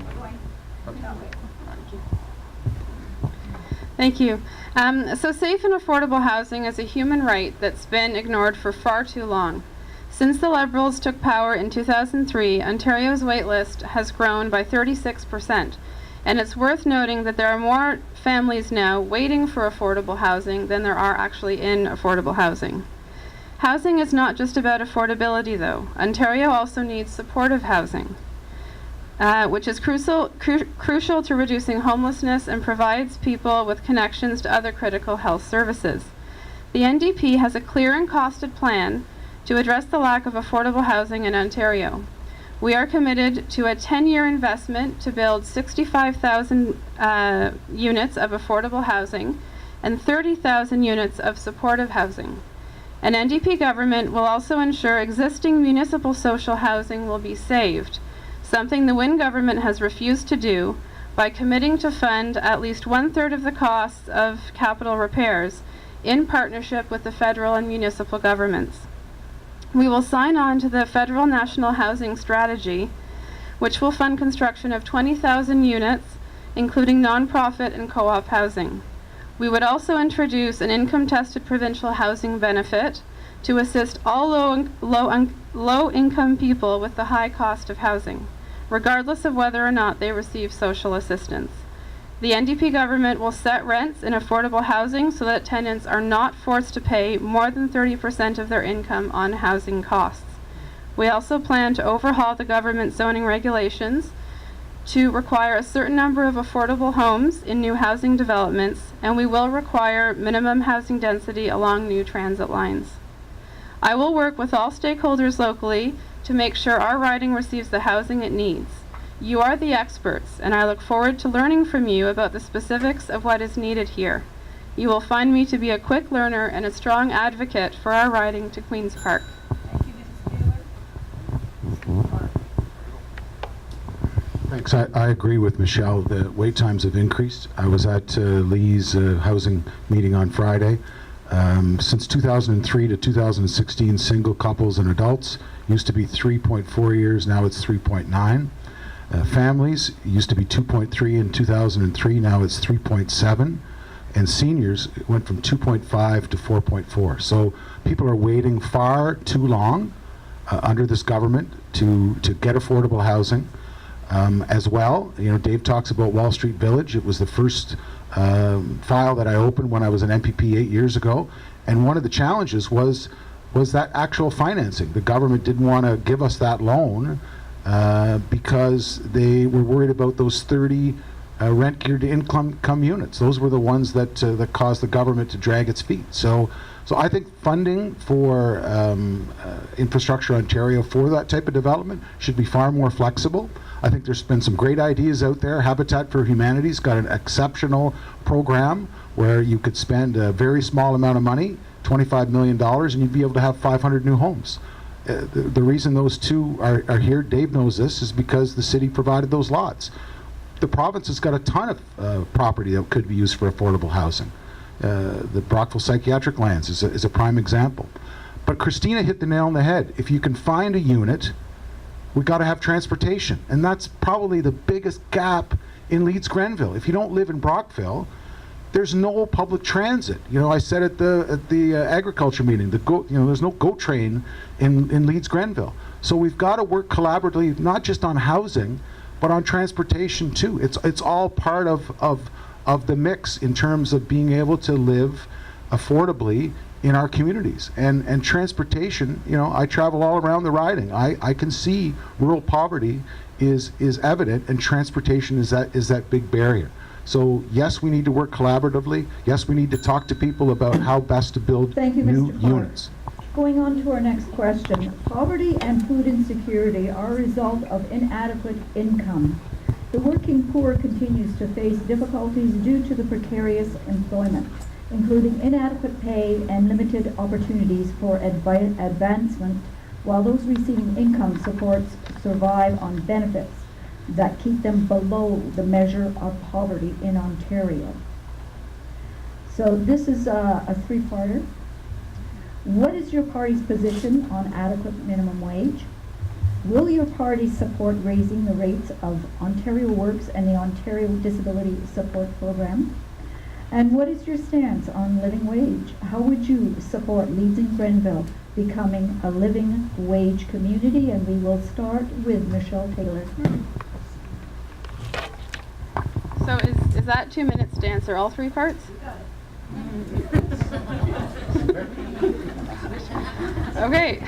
Thank you. So safe and affordable housing is a human right that's been ignored for far too long. Since the Liberals took power in 2003, Ontario's waitlist has grown by 36%, and it's worth noting that there are more families now waiting for affordable housing than there are actually in affordable housing. Housing is not just about affordability, though. Ontario also needs supportive housing, which is crucial to reducing homelessness and provides people with connections to other critical health services. The NDP has a clear and costed plan to address the lack of affordable housing in Ontario. We are committed to a 10-year investment to build 65,000 units of affordable housing and 30,000 units of supportive housing. An NDP government will also ensure existing municipal social housing will be saved, something the Wynne government has refused to do, by committing to fund at least 1/3 of the costs of capital repairs in partnership with the federal and municipal governments. We will sign on to the Federal National Housing Strategy, which will fund construction of 20,000 units, including nonprofit and co-op housing. We would also introduce an income-tested provincial housing benefit to assist all low-income people with the high cost of housing, regardless of whether or not they receive social assistance. The NDP government will set rents in affordable housing so that tenants are not forced to pay more than 30% of their income on housing costs. We also plan to overhaul the government zoning regulations to require a certain number of affordable homes in new housing developments, and we will require minimum housing density along new transit lines. I will work with all stakeholders locally to make sure our riding receives the housing it needs. You are the experts, and I look forward to learning from you about the specifics of what is needed here. You will find me to be a quick learner and a strong advocate for our riding to Queen's Park. Thank you, Mrs. Taylor. Thanks. I agree with Michelle. The wait times have increased. I was at Lee's housing meeting on Friday. Since 2003 to 2016, single couples and adults used to be 3.4 years. Now it's 3.9. Families used to be 2.3 in 2003. Now it's 3.7. And seniors went from 2.5 to 4.4. So people are waiting far too long under this government to get affordable housing. As well, you know, Dave talks about Wall Street Village. It was the first file that I opened when I was an MPP 8 years ago, and one of the challenges was that actual financing. The government didn't want to give us that loan because they were worried about those 30 rent geared to income units. Those were the ones that caused the government to drag its feet. So I think funding for Infrastructure Ontario for that type of development should be far more flexible. I think there's been some great ideas out there. Habitat for Humanity's got an exceptional program where you could spend a very small amount of money, $25 million, and you'd be able to have 500 new homes. The reason those two are here, Dave knows this, is because the city provided those lots. The province has got a ton of property that could be used for affordable housing. The Brockville Psychiatric Lands is a prime example. But Christina hit the nail on the head. If you can find a unit, we've got to have transportation. And that's probably the biggest gap in Leeds Grenville. If you don't live in Brockville, there's no public transit. You know, I said at the agriculture meeting, there's no GO train in Leeds Grenville. So we've got to work collaboratively, not just on housing, but on transportation too. It's all part of the mix in terms of being able to live affordably in our communities. And transportation, you know, I travel all around the riding. I can see rural poverty is evident, and transportation is that big barrier. So yes, we need to work collaboratively. Yes, we need to talk to people about how best to build Thank you, new Mr. Clark. units. Going on to our next question. Poverty and food insecurity are a result of inadequate income. The working poor continues to face difficulties due to the precarious employment, including inadequate pay and limited opportunities for advancement, while those receiving income supports survive on benefits that keep them below the measure of poverty in Ontario. So this is a three-parter. What is your party's position on adequate minimum wage? Will your party support raising the rates of Ontario Works and the Ontario Disability Support Program? And what is your stance on living wage? How would you support Leeds and Grenville becoming a living wage community? And we will start with Michelle Taylor. So is that 2 minutes to answer all three parts? Okay.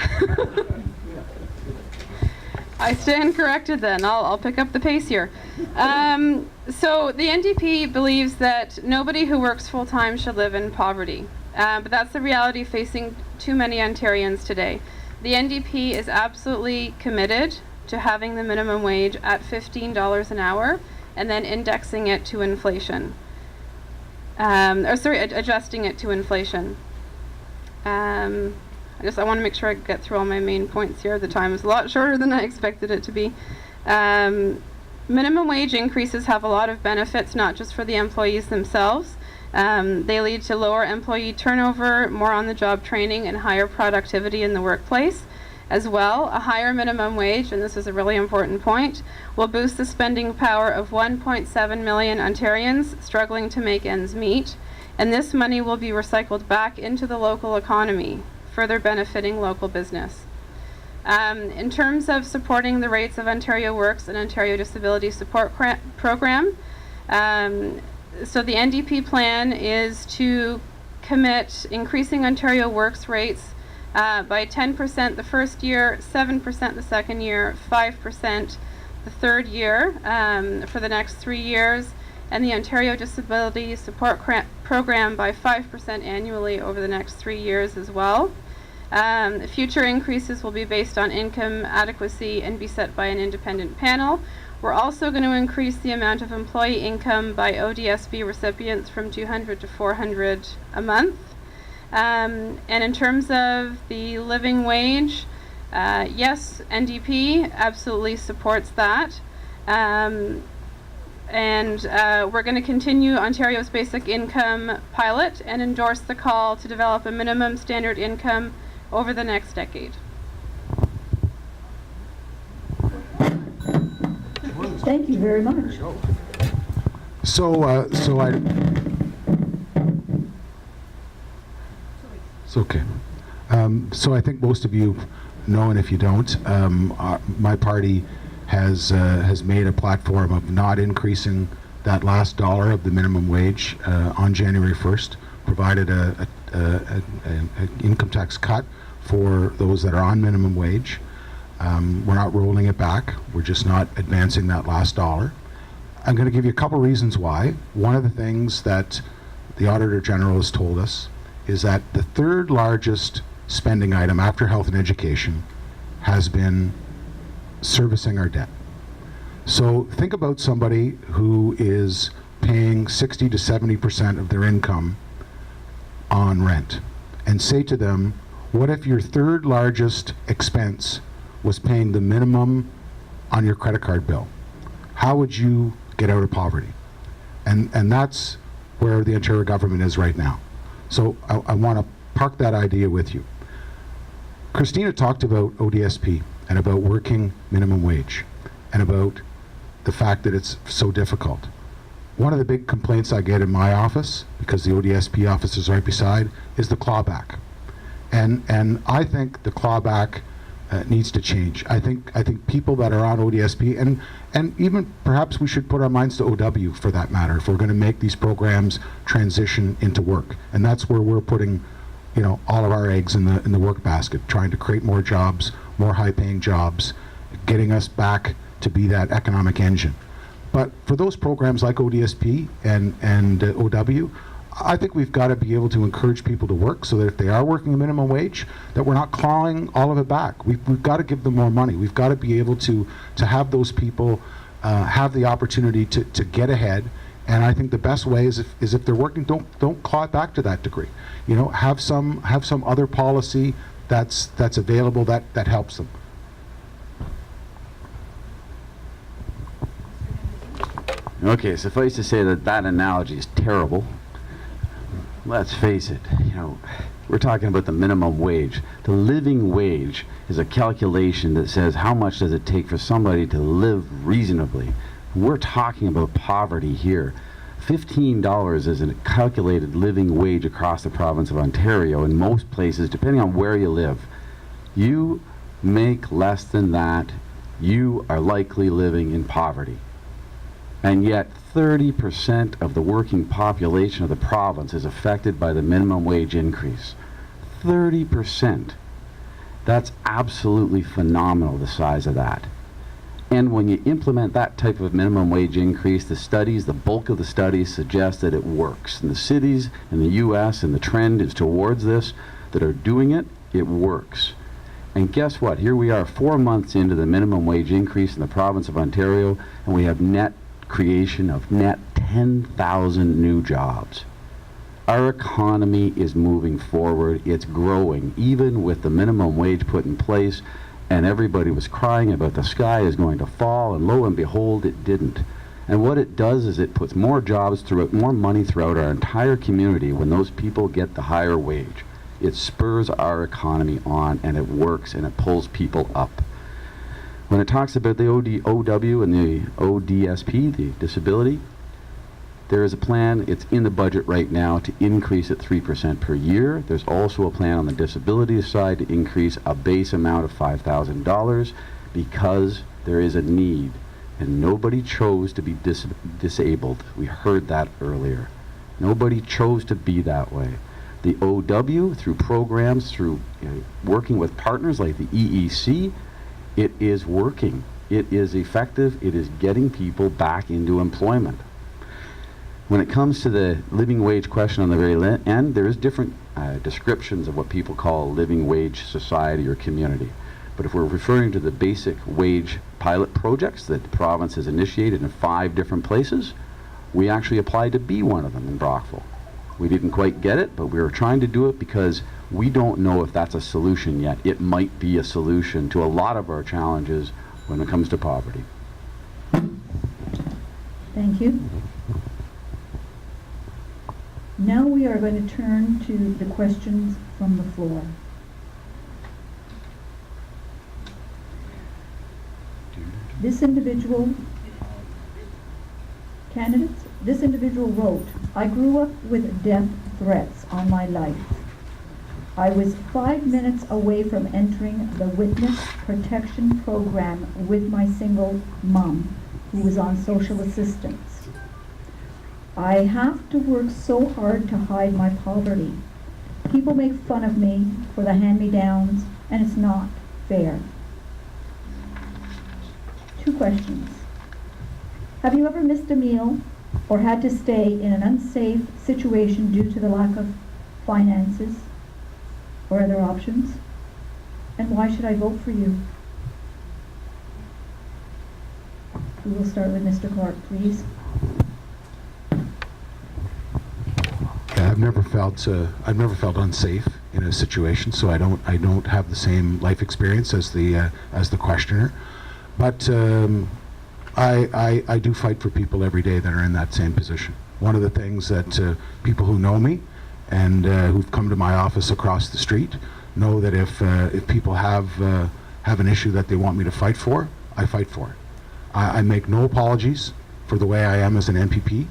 I stand corrected then. I'll pick up the pace here. So the NDP believes that nobody who works full-time should live in poverty. But that's the reality facing too many Ontarians today. The NDP is absolutely committed to having the minimum wage at $15 an hour and then indexing it to inflation. Adjusting it to inflation. I want to make sure I get through all my main points here. The time is a lot shorter than I expected it to be. Minimum wage increases have a lot of benefits, not just for the employees themselves. They lead to lower employee turnover, more on-the-job training, and higher productivity in the workplace. As well, a higher minimum wage, and this is a really important point, will boost the spending power of 1.7 million Ontarians struggling to make ends meet, and this money will be recycled back into the local economy, further benefiting local business. In terms of supporting the rates of Ontario Works and Ontario Disability Support Program, so the NDP plan is to commit increasing Ontario Works rates by 10% the first year, 7% the second year, 5% the third year for the next 3 years, and the Ontario Disability Support Program by 5% annually over the next 3 years as well. Future increases will be based on income adequacy and be set by an independent panel. We're also going to increase the amount of employee income by ODSP recipients from $200 to $400 a month. And in terms of the living wage, yes, NDP absolutely supports that. And we're going to continue Ontario's basic income pilot and endorse the call to develop a minimum standard income over the next decade. Thank you very much. It's okay. So I think most of you know, and if you don't, my party has made a platform of not increasing that last dollar of the minimum wage on January 1st, provided an income tax cut for those that are on minimum wage. We're not rolling it back. We're just not advancing that last dollar. I'm going to give you a couple reasons why. One of the things that the Auditor General has told us is that the third largest spending item after health and education has been servicing our debt. So think about somebody who is paying 60 to 70% of their income on rent and say to them, what if your third largest expense was paying the minimum on your credit card bill? How would you get out of poverty? And that's where the Ontario government is right now. So I want to park that idea with you. Christina talked about ODSP and about working minimum wage and about the fact that it's so difficult. One of the big complaints I get in my office, because the ODSP office is right beside, is the clawback. And I think the clawback needs to change. I think people that are on ODSP, and even perhaps we should put our minds to OW for that matter, if we're going to make these programs transition into work. And that's where we're putting, all of our eggs in the work basket, trying to create more jobs, more high-paying jobs, getting us back to be that economic engine. But for those programs like ODSP and OW, I think we've got to be able to encourage people to work so that if they are working a minimum wage, that we're not clawing all of it back. We've got to give them more money. We've got to be able to have those people have the opportunity to get ahead. And I think the best way is if they're working, don't claw it back to that degree. Have some other policy that's available that helps them. Okay, suffice to say that analogy is terrible. Let's face it, we're talking about the minimum wage. The living wage is a calculation that says how much does it take for somebody to live reasonably. We're talking about poverty here. $15 is a calculated living wage across the province of Ontario. In most places, depending on where you live, you make less than that, you are likely living in poverty. And yet 30% of the working population of the province is affected by the minimum wage increase. 30%. That's absolutely phenomenal, the size of that. And when you implement that type of minimum wage increase, the bulk of the studies suggest that it works. In the cities in the US, and the trend is towards this, that are doing it, it works. And guess what? Here we are 4 months into the minimum wage increase in the province of Ontario, and we have net creation of net 10,000 new jobs. Our economy is moving forward. It's growing, even with the minimum wage put in place, and everybody was crying about the sky is going to fall, and lo and behold, it didn't. And what it does is it puts more jobs throughout, more money throughout our entire community when those people get the higher wage. It spurs our economy on, and it works, and it pulls people up. When it talks about the OW and the ODSP, the disability, there is a plan, it's in the budget right now, to increase it 3% per year. There's also a plan on the disability side to increase a base amount of $5,000 because there is a need. And nobody chose to be disabled. We heard that earlier. Nobody chose to be that way. The OW, through programs, through working with partners like the EEC, it is working. It is effective. It is getting people back into employment. When it comes to the living wage question on the very end, there is different descriptions of what people call living wage society or community. But if we're referring to the basic wage pilot projects that the province has initiated in 5 different places, we actually applied to be one of them in Brockville. We didn't quite get it, but we were trying to do it because we don't know if that's a solution yet. It might be a solution to a lot of our challenges when it comes to poverty. Thank you. Now we are going to turn to the questions from the floor. This individual wrote, I grew up with death threats on my life. I was 5 minutes away from entering the witness protection program with my single mom, who was on social assistance. I have to work so hard to hide my poverty. People make fun of me for the hand-me-downs, and it's not fair. 2 questions. Have you ever missed a meal or had to stay in an unsafe situation due to the lack of finances or other options? And why should I vote for you? We will start with Mr. Clark, please. Yeah, I've never felt unsafe in a situation, so I don't have the same life experience as the questioner. But I do fight for people every day that are in that same position. One of the things that people who know me and who've come to my office across the street know that if people have an issue that they want me to fight for, I fight for it. I make no apologies for the way I am as an MPP.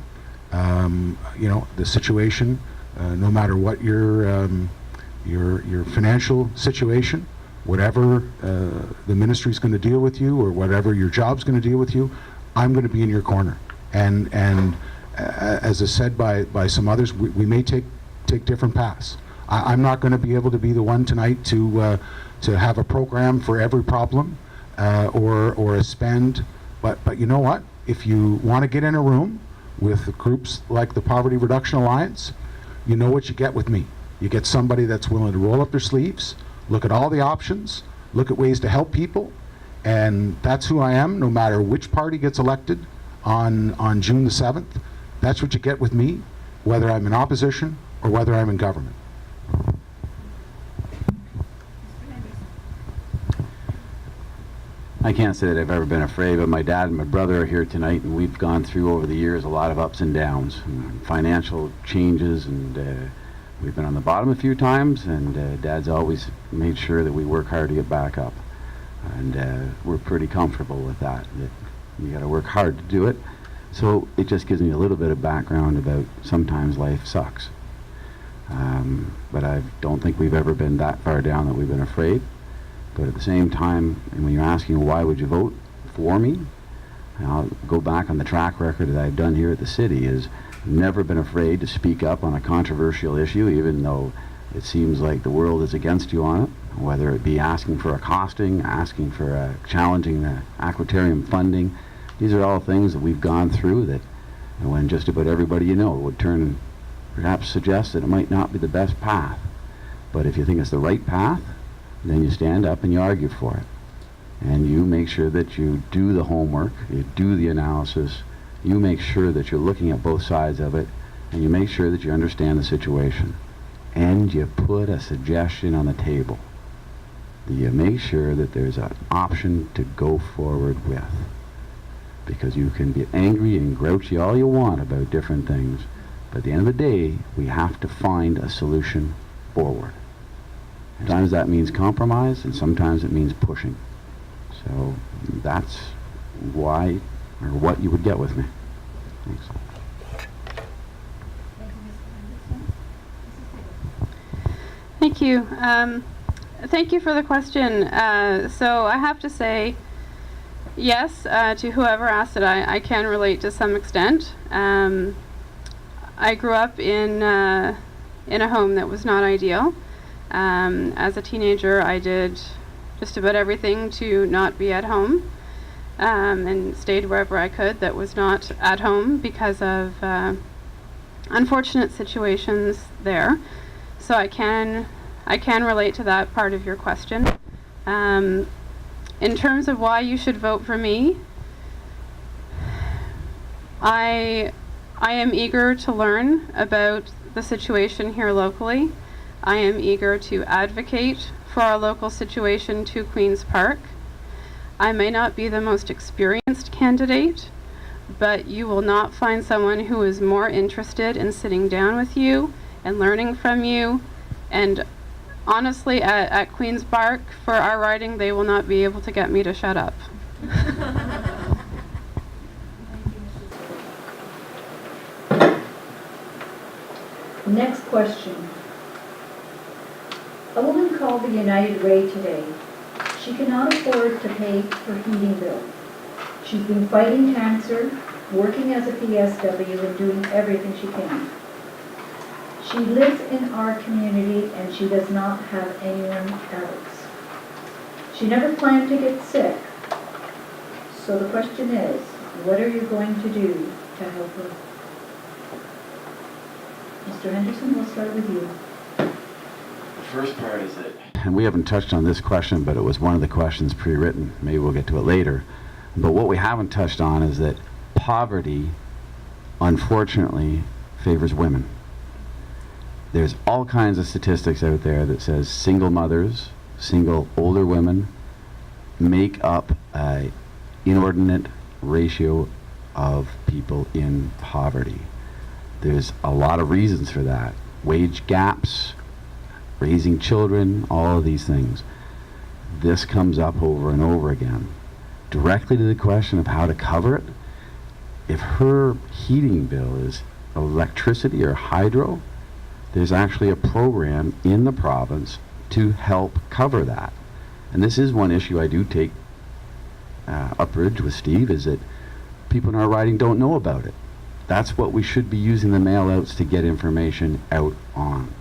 You know, the situation, no matter what your financial situation, whatever the ministry's going to deal with you, or whatever your job's going to deal with you, I'm going to be in your corner. And as I said by some others, we may take different paths. I'm not going to be able to be the one tonight to have a program for every problem or a spend. But you know what? If you want to get in a room with groups like the Poverty Reduction Alliance, you know what you get with me. You get somebody that's willing to roll up their sleeves, look at all the options, look at ways to help people, and that's who I am, no matter which party gets elected on June the 7th. That's what you get with me, whether I'm in opposition or whether I'm in government. I can't say that I've ever been afraid, but my dad and my brother are here tonight, and we've gone through over the years a lot of ups and downs, and financial changes, and we've been on the bottom a few times, and Dad's always made sure that we work hard to get back up. And we're pretty comfortable with that you got to work hard to do it. So it just gives me a little bit of background about sometimes life sucks. But I don't think we've ever been that far down that we've been afraid. But at the same time, and when you're asking why would you vote for me, and I'll go back on the track record that I've done here at the city, is never been afraid to speak up on a controversial issue, even though it seems like the world is against you on it, whether it be asking for a costing, asking for challenging the aquatorium funding. These are all things that we've gone through that, and when just about everybody you know would turn, perhaps suggest that it might not be the best path. But if you think it's the right path, then you stand up and you argue for it. And you make sure that you do the homework, you do the analysis, you make sure that you're looking at both sides of it, and you make sure that you understand the situation. And you put a suggestion on the table. You make sure that there's an option to go forward with. Because you can be angry and grouchy all you want about different things, but at the end of the day, we have to find a solution forward. Sometimes that means compromise, and sometimes it means pushing. So that's why, or what you would get with me. Thanks. Thank you. Thank you for the question. So I have to say, yes, to whoever asked it, I can relate to some extent. I grew up in a home that was not ideal. As a teenager, I did just about everything to not be at home, and stayed wherever I could that was not at home because of unfortunate situations there. So I can relate to that part of your question. In terms of why you should vote for me, I am eager to learn about the situation here locally. I am eager to advocate for our local situation to Queen's Park. I may not be the most experienced candidate, but you will not find someone who is more interested in sitting down with you and learning from you. And honestly, at Queen's Park, for our riding, they will not be able to get me to shut up. Next question. A woman called the United Way today. She cannot afford to pay her heating bill. She's been fighting cancer, working as a PSW, and doing everything she can. She lives in our community and she does not have anyone else. She never planned to get sick. So the question is, what are you going to do to help her? Mr. Henderson, we'll start with you. The first part is that, and we haven't touched on this question, but it was one of the questions pre-written. Maybe we'll get to it later. But what we haven't touched on is that poverty, unfortunately, favors women. There's all kinds of statistics out there that says single mothers, single older women make up an inordinate ratio of people in poverty. There's a lot of reasons for that. Wage gaps, raising children, all of these things. This comes up over and over again. Directly to the question of how to cover it, if her heating bill is electricity or hydro, there's actually a program in the province to help cover that. And this is one issue I do take upwards with Steve, is that people in our riding don't know about it. That's what we should be using the mail-outs to get information out on.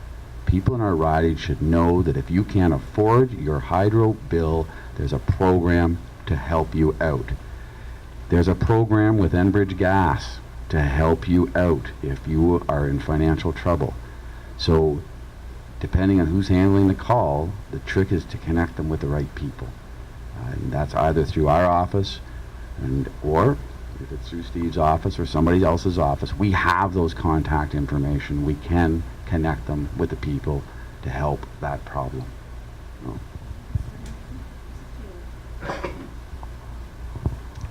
People in our riding should know that if you can't afford your hydro bill, there's a program to help you out. There's a program with Enbridge Gas to help you out if you are in financial trouble. So, depending on who's handling the call, the trick is to connect them with the right people. And that's either through our office, or if it's through Steve's office or somebody else's office. We have those contact information. We can connect them with the people to help that problem.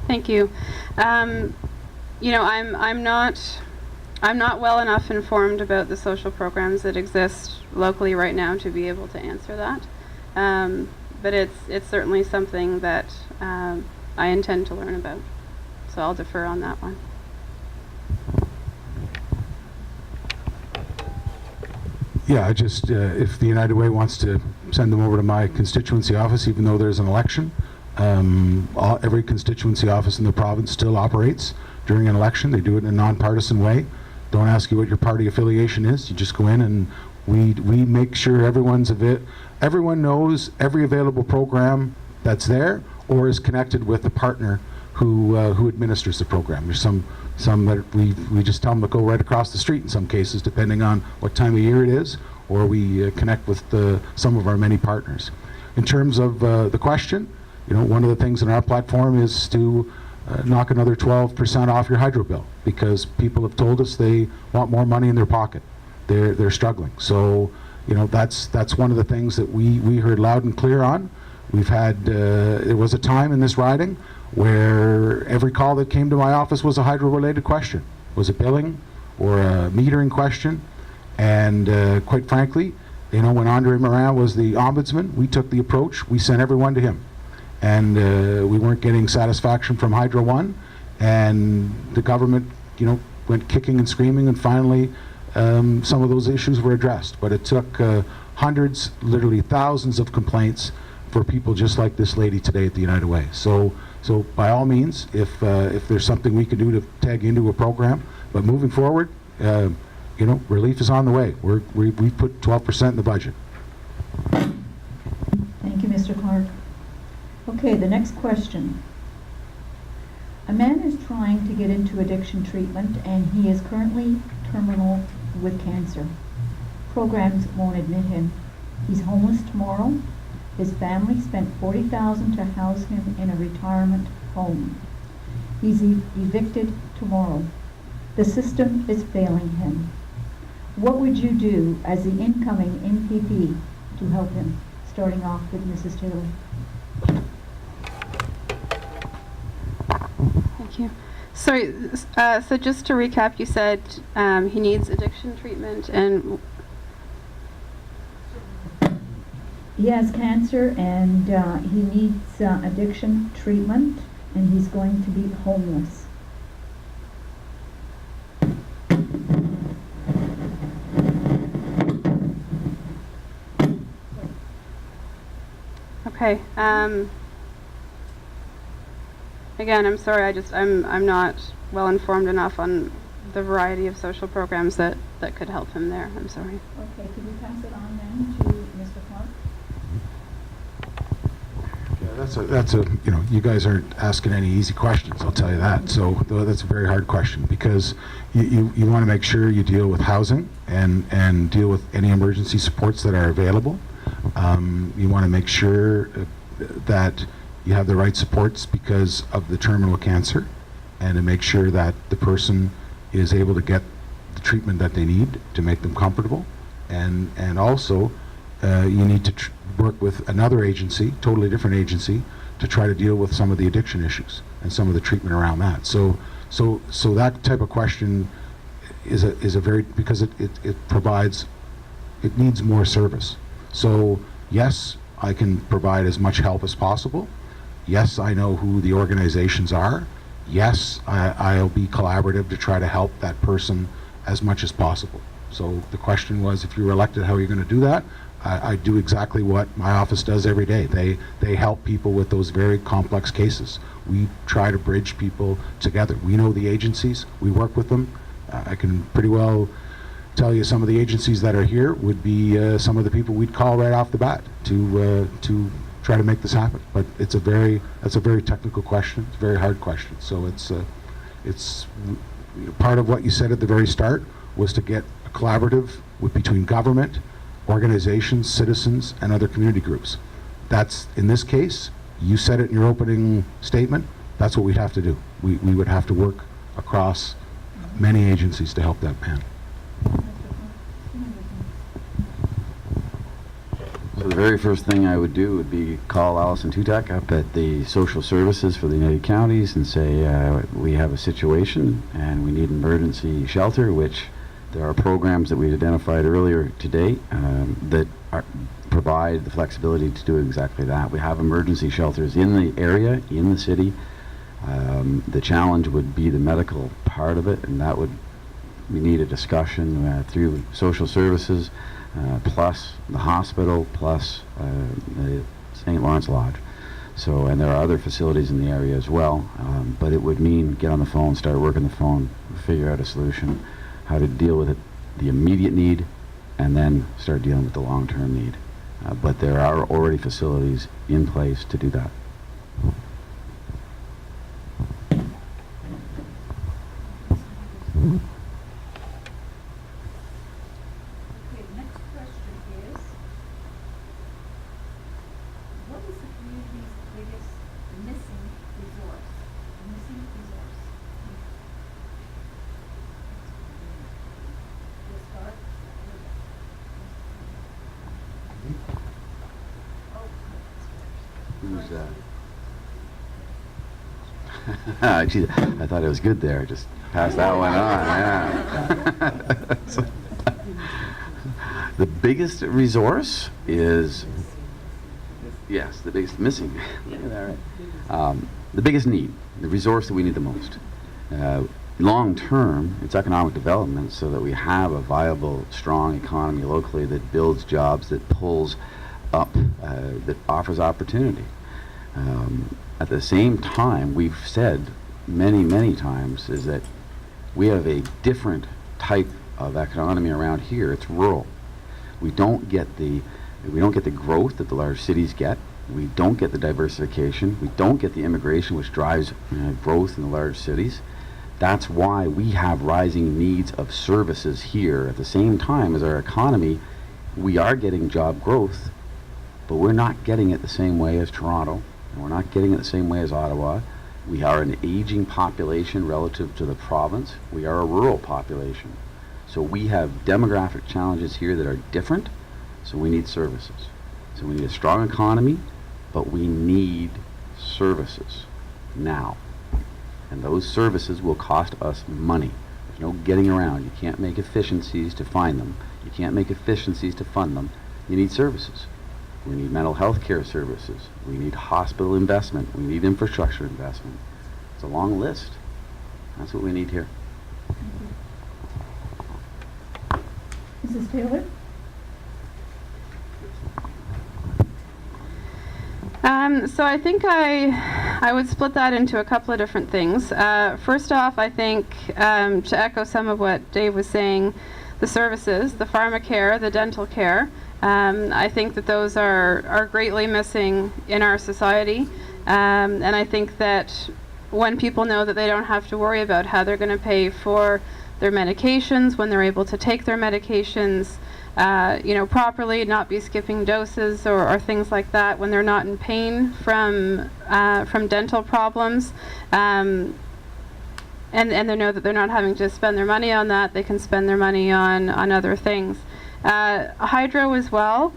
Thank you. You know, I'm not well enough informed about the social programs that exist locally right now to be able to answer that. But it's certainly something that I intend to learn about. So I'll defer on that one. Yeah, I just, if the United Way wants to send them over to my constituency office, even though there's an election, every constituency office in the province still operates during an election. They do it in a nonpartisan way. Don't ask you what your party affiliation is. You just go in and we make sure everyone knows every available program that's there or is connected with a partner who administers the program. There's some that we just tell them to go right across the street in some cases, depending on what time of year it is, or we connect with some of our many partners. in terms of the question, one of the things in our platform is to knock another 12% off your hydro bill, because people have told us they want more money in their pocket. They're struggling. So, that's one of the things that we heard loud and clear on. We've had, there was a time in this riding where every call that came to my office was a hydro-related question. Was it billing or a metering question? And quite frankly, when Andre Morin was the ombudsman, we took the approach, we sent everyone to him. And we weren't getting satisfaction from Hydro One, and the government, went kicking and screaming, and finally some of those issues were addressed. But it took hundreds, literally thousands of complaints for people just like this lady today at the United Way. So by all means, if there's something we can do to tag into a program, but moving forward, relief is on the way. We've put 12% in the budget. Thank you, Mr. Clark. Okay, the next question. A man is trying to get into addiction treatment, and he is currently terminal with cancer. Programs won't admit him. He's homeless tomorrow. His family spent $40,000 to house him in a retirement home. He's evicted tomorrow. The system is failing him. What would you do as the incoming MPP to help him? Starting off with Mrs. Taylor. Thank you. Sorry, so just to recap, you said he needs addiction treatment, and He has cancer, and he needs addiction treatment, and he's going to be homeless. okay. Again, I'm sorry. I'm not well informed enough on the variety of social programs that could help him there. I'm sorry. Okay, could we pass it on then to Mr. Clark? Yeah, that's a you guys aren't asking any easy questions, I'll tell you that. So that's a very hard question, because you want to make sure you deal with housing and deal with any emergency supports that are available. You want to make sure that you have the right supports because of the terminal cancer, and to make sure that the person is able to get the treatment that they need to make them comfortable. And also, you need to work with another agency, totally different agency, to try to deal with some of the addiction issues and some of the treatment around that. So that type of question is a very, because it provides, it needs more service. So yes, I can provide as much help as possible. Yes, I know who the organizations are. Yes, I'll be collaborative to try to help that person as much as possible. So the question was, if you were elected, how are you going to do that? I do exactly what my office does every day. They help people with those very complex cases. We try to bridge people together. We know the agencies. We work with them. I can pretty well tell you some of the agencies that are here would be some of the people we'd call right off the bat to try to make this happen. But that's a very technical question. It's a very hard question. So it's part of what you said at the very start was to get a collaborative between government, organizations, citizens, and other community groups. That's, in this case, you said it in your opening statement, that's what we'd have to do. We would have to work across many agencies to help that man. So the very first thing I would do would be call Alison Tutak up at the Social Services for the United Counties and say, we have a situation and we need an emergency shelter, which there are programs that we identified earlier today that provide the flexibility to do exactly that. We have emergency shelters in the area, in the city. The challenge would be the medical part of it, and that would, we need a discussion through social services, plus the hospital, plus the St. Lawrence Lodge. So, and there are other facilities in the area as well, but it would mean get on the phone, start working the phone, figure out a solution, how to deal with it, the immediate need, and then start dealing with the long-term need. But there are already facilities in place to do that. Okay, next question is, Who's Geez, I thought it was good there. Just pass that one on. Yeah. So, the biggest resource is, yes, the biggest missing. Look at that, right? The biggest need, the resource that we need the most. Long term, it's economic development so that we have a viable, strong economy locally that builds jobs, that pulls up, that offers opportunity. At the same time, we've said many, many times is that we have a different type of economy around here. It's rural. We don't get the growth that the large cities get. We don't get the diversification. We don't get the immigration, which drives growth in the large cities. That's why we have rising needs of services here. At the same time as our economy, we are getting job growth, but we're not getting it the same way as Toronto, and we're not getting it the same way as Ottawa. We are an aging population relative to the province. We are a rural population. So we have demographic challenges here that are different, so we need services. So we need a strong economy, but we need services now. And those services will cost us money. There's no getting around. You can't make efficiencies to find them. You can't make efficiencies to fund them. You need services. We need mental health care services. We need hospital investment. We need infrastructure investment. It's a long list. That's what we need here. Mrs. Taylor? So I think I would split that into a couple of different things. First off, I think to echo some of what Dave was saying, the services, the pharmacare, the dental care, I think that those are greatly missing in our society. And I think that when people know that they don't have to worry about how they're going to pay for their medications, when they're able to take their medications properly, not be skipping doses or things like that, when they're not in pain from dental problems, and they know that they're not having to spend their money on that, they can spend their money on other things. Hydro as well.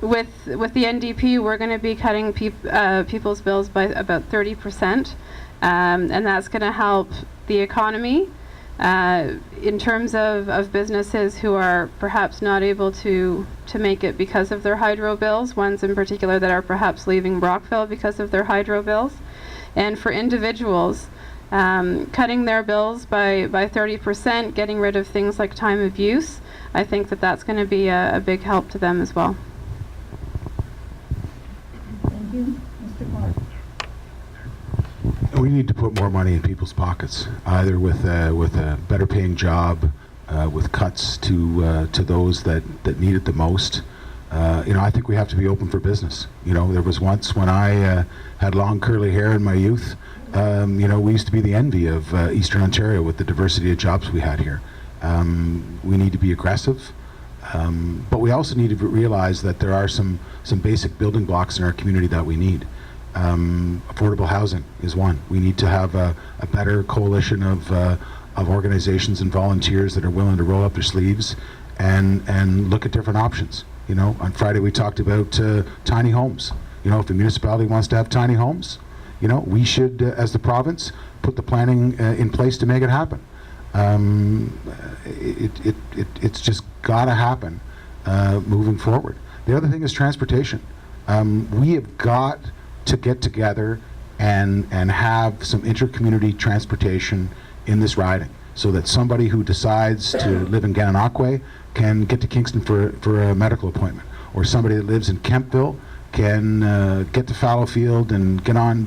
With the NDP, we're going to be cutting people's bills by about 30%, and that's going to help the economy. In terms of businesses who are perhaps not able to make it because of their hydro bills, ones in particular that are perhaps leaving Brockville because of their hydro bills. And for individuals, cutting their bills by 30%, getting rid of things like time of use, I think that that's going to be a big help to them as well. Thank you. Mr. Clark? We need to put more money in people's pockets, either with a better paying job, with cuts to those that need it the most. I think we have to be open for business. There was once when I had long curly hair in my youth, we used to be the envy of Eastern Ontario with the diversity of jobs we had here. We need to be aggressive, but we also need to realize that there are some basic building blocks in our community that we need. Affordable housing is one. We need to have a better coalition of organizations and volunteers that are willing to roll up their sleeves and look at different options. On Friday we talked about tiny homes. If the municipality wants to have tiny homes, we should, as the province, put the planning in place to make it happen. It's just got to happen moving forward. The other thing is transportation. We have got to get together and have some inter-community transportation in this riding so that somebody who decides to live in Gananoque can get to Kingston for a medical appointment, or somebody that lives in Kempville can get to Fallowfield and get on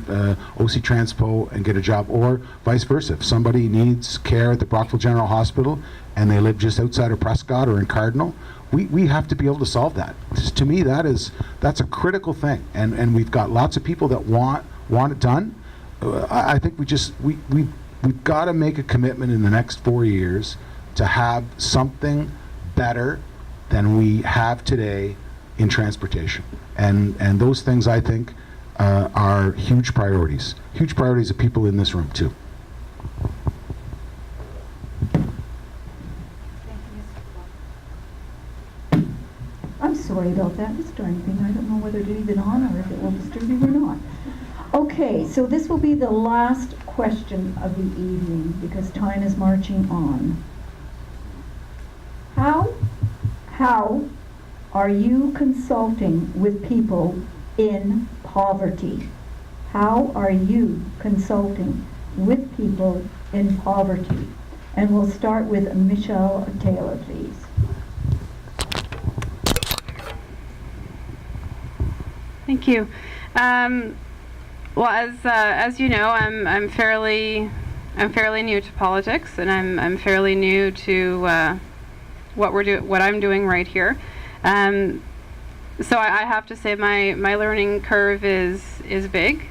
OC Transpo and get a job, or vice versa. If somebody needs care at the Brockville General Hospital and they live just outside of Prescott or in Cardinal, we have to be able to solve that. To me, that's a critical thing, and we've got lots of people that want it done. I think we've got to make a commitment in the next 4 years to have something better than we have today in transportation, and those things I think are huge priorities of people in this room too. I'm sorry about that, Mr. Anything. I don't know whether to leave it on or if it will disturb you or not. Okay, so this will be the last question of the evening because time is marching on. How are you consulting with people in poverty? How are you consulting with people in poverty? And we'll start with Michelle Taylor, please. Thank you. Well, as you know, I'm fairly new to politics, and I'm fairly new to what I'm doing right here. So I have to say my learning curve is big.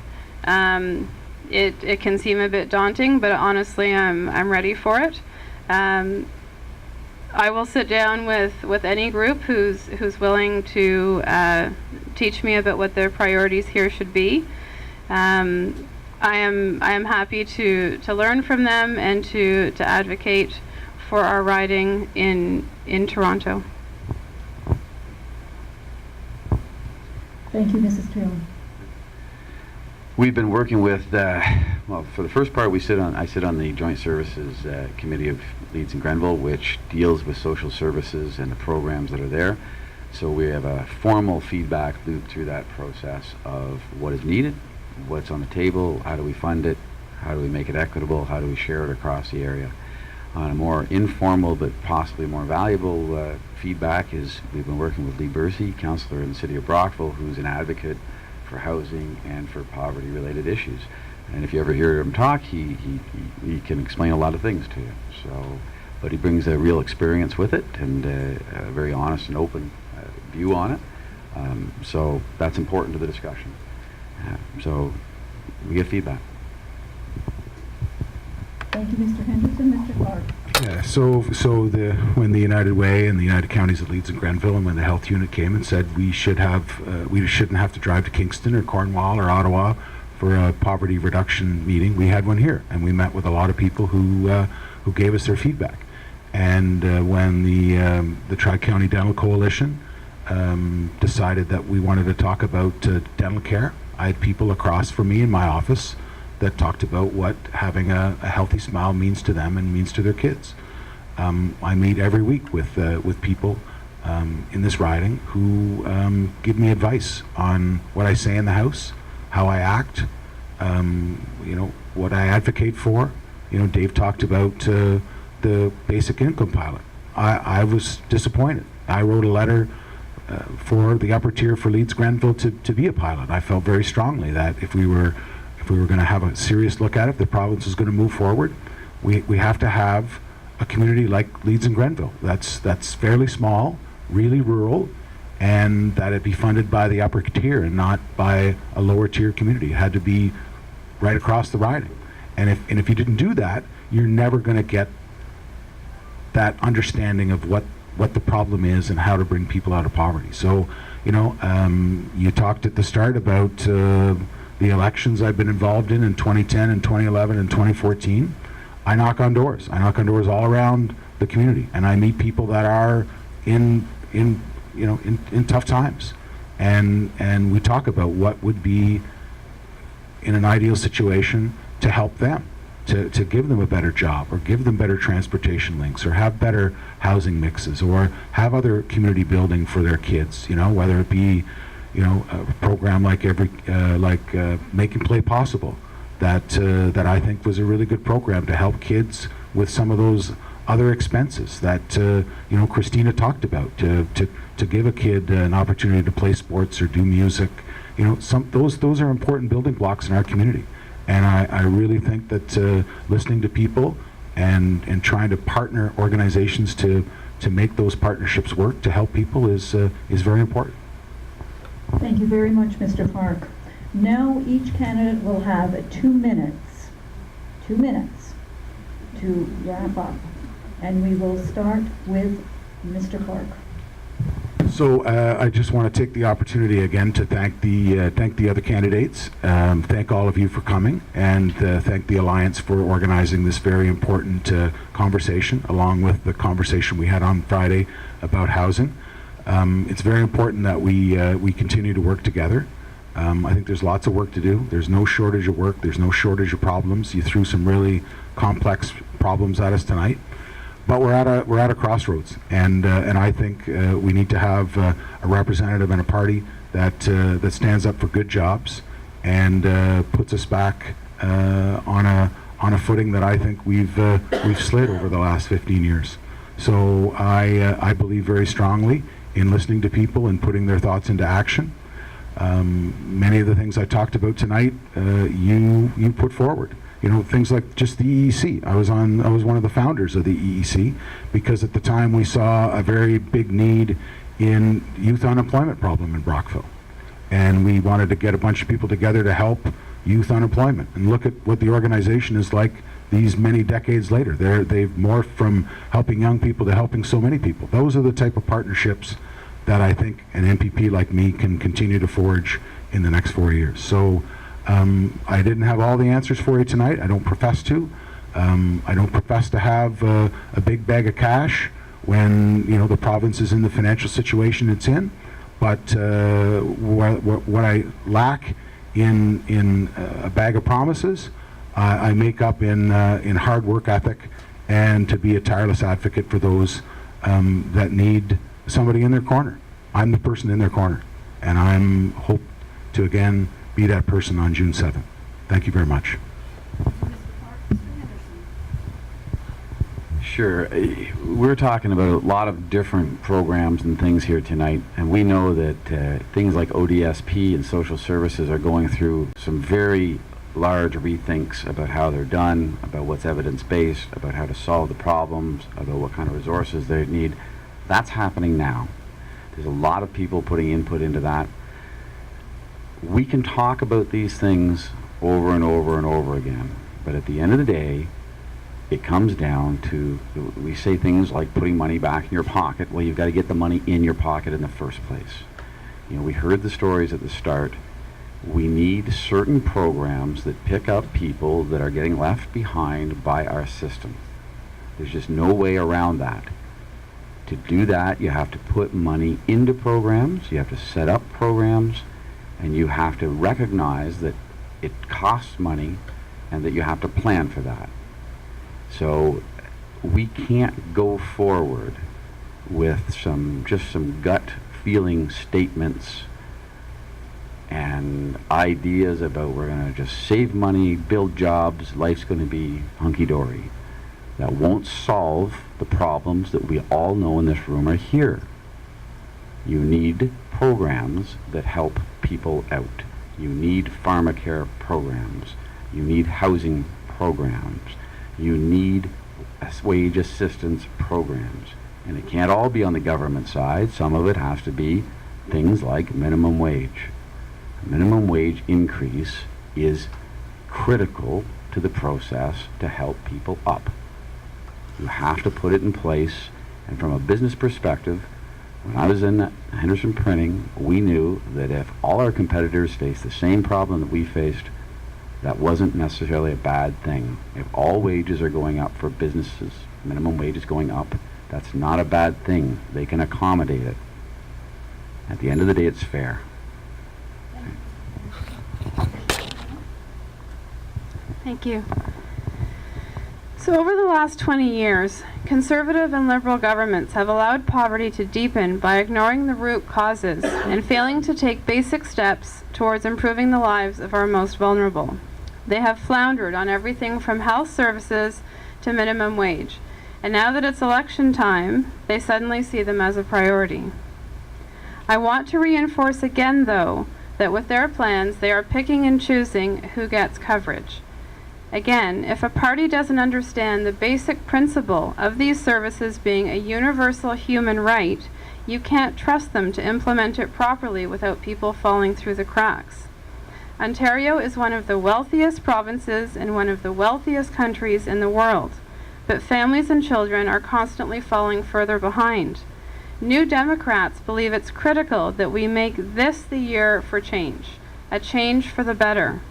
It can seem a bit daunting, but honestly, I'm ready for it. I will sit down with any group who's willing to teach me about what their priorities here should be. I am happy to learn from them and to advocate for our riding in Toronto. Thank you, Mrs. Taylor. We've been working with, well, for the first part, I sit on the Joint Services Committee of Leeds and Grenville, which deals with social services and the programs that are there. So we have a formal feedback loop through that process of what is needed, what's on the table, how do we fund it, how do we make it equitable, how do we share it across the area. On a more informal but possibly more valuable feedback is we've been working with Lee Bursey, councillor in the city of Brockville, who's an advocate for housing and for poverty-related issues. And if you ever hear him talk, he can explain a lot of things to you. So, but he brings a real experience with it and a very honest and open view on it. So that's important to the discussion. So we get feedback. Thank you, Mr. Henderson. Mr. Clark. Yeah, so when the United Way and the United Counties of Leeds and Grenville, and when the health unit came and said we shouldn't have to drive to Kingston or Cornwall or Ottawa for a poverty reduction meeting, we had one here, and we met with a lot of people who gave us their feedback. And when the Tri-County Dental Coalition decided that we wanted to talk about dental care, I had people across from me in my office that talked about what having a healthy smile means to them and means to their kids. I meet every week with people in this riding who give me advice on what I say in the House, how I act, what I advocate for. Dave talked about the basic income pilot. I was disappointed. I wrote a letter for the upper tier for Leeds Grenville to be a pilot. I felt very strongly that if we were going to have a serious look at it, the province is going to move forward. We have to have a community like Leeds and Grenville. That's fairly small, really rural, and that it be funded by the upper tier and not by a lower tier community. It had to be right across the riding. And if you didn't do that, you're never going to get that understanding of what the problem is and how to bring people out of poverty. So, you talked at the start about the elections I've been involved in 2010 and 2011 and 2014. I knock on doors. I knock on doors all around the community, and I meet people that are in tough times, and we talk about what would be in an ideal situation to help them, to give them a better job, or give them better transportation links, or have better housing mixes, or have other community building for their kids. Whether it be a program like Make and Play Possible, that I think was a really good program to help kids with some of those other expenses that Christina talked about, to give a kid an opportunity to play sports or do music. Those are important building blocks in our community, and I really think that listening to people and trying to partner organizations to make those partnerships work to help people is very important. Thank you very much, Mr. Clark. Now each candidate will have 2 minutes to wrap up. And we will start with Mr. Clark. So I just want to take the opportunity again to thank the other candidates, thank all of you for coming, and thank the Alliance for organizing this very important conversation, along with the conversation we had on Friday about housing. It's very important that we continue to work together. I think there's lots of work to do. There's no shortage of work. There's no shortage of problems. You threw some really complex problems at us tonight, but we're at a crossroads, and I think we need to have a representative and a party that stands up for good jobs and puts us back on a footing that I think we've slid over the last 15 years. So I believe very strongly in listening to people and putting their thoughts into action. Many of the things I talked about tonight, you put forward. You know, things like just the EEC. I was one of the founders of the EEC because at the time we saw a very big need in youth unemployment problem in Brockville. And we wanted to get a bunch of people together to help youth unemployment. And look at what the organization is like these many decades later. They've morphed from helping young people to helping so many people. Those are the type of partnerships that I think an MPP like me can continue to forge in the next 4 years. So I didn't have all the answers for you tonight. I don't profess to. I don't profess to have a big bag of cash when the province is in the financial situation it's in. But what I lack in a bag of promises, I make up in hard work ethic and to be a tireless advocate for those that need somebody in their corner. I'm the person in their corner, and I'm hope to again be that person on June 7th. Thank you very much. Sure. We're talking about a lot of different programs and things here tonight, and we know that things like ODSP and social services are going through some very large rethinks about how they're done, about what's evidence-based, about how to solve the problems, about what kind of resources they need. That's happening now. There's a lot of people putting input into that. We can talk about these things over and over and over again, but at the end of the day, it comes down to, we say things like putting money back in your pocket. Well, you've got to get the money in your pocket in the first place. We heard the stories at the start. We need certain programs that pick up people that are getting left behind by our system. There's just no way around that. To do that, you have to put money into programs, you have to set up programs, and you have to recognize that it costs money and that you have to plan for that. So we can't go forward with some gut feeling statements and ideas about we're going to just save money, build jobs, life's going to be hunky-dory. That won't solve the problems that we all know in this room are here. You need programs that help people out. You need pharmacare programs. You need housing programs. You need wage assistance programs. And it can't all be on the government side. Some of it has to be things like minimum wage. Minimum wage increase is critical to the process to help people up. You have to put it in place, and from a business perspective, when I was in Henderson Printing, we knew that if all our competitors faced the same problem that we faced, that wasn't necessarily a bad thing. If all wages are going up for businesses, minimum wage is going up, that's not a bad thing. They can accommodate it. At the end of the day, it's fair. Thank you. So over the last 20 years, conservative and liberal governments have allowed poverty to deepen by ignoring the root causes and failing to take basic steps towards improving the lives of our most vulnerable. They have floundered on everything from health services to minimum wage, and now that it's election time, they suddenly see them as a priority. I want to reinforce again, though, that with their plans, they are picking and choosing who gets coverage. Again, if a party doesn't understand the basic principle of these services being a universal human right, you can't trust them to implement it properly without people falling through the cracks. Ontario is one of the wealthiest provinces and one of the wealthiest countries in the world, but families and children are constantly falling further behind. New Democrats believe it's critical that we make this the year for change, a change for the better.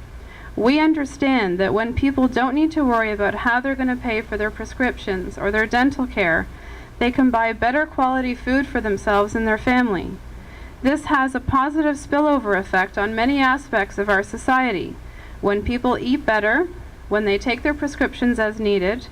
We understand that when people don't need to worry about how they're going to pay for their prescriptions or their dental care, They can buy better quality food for themselves and their family. This has a positive spillover effect on many aspects of our society. When people eat better, when they take their prescriptions as needed,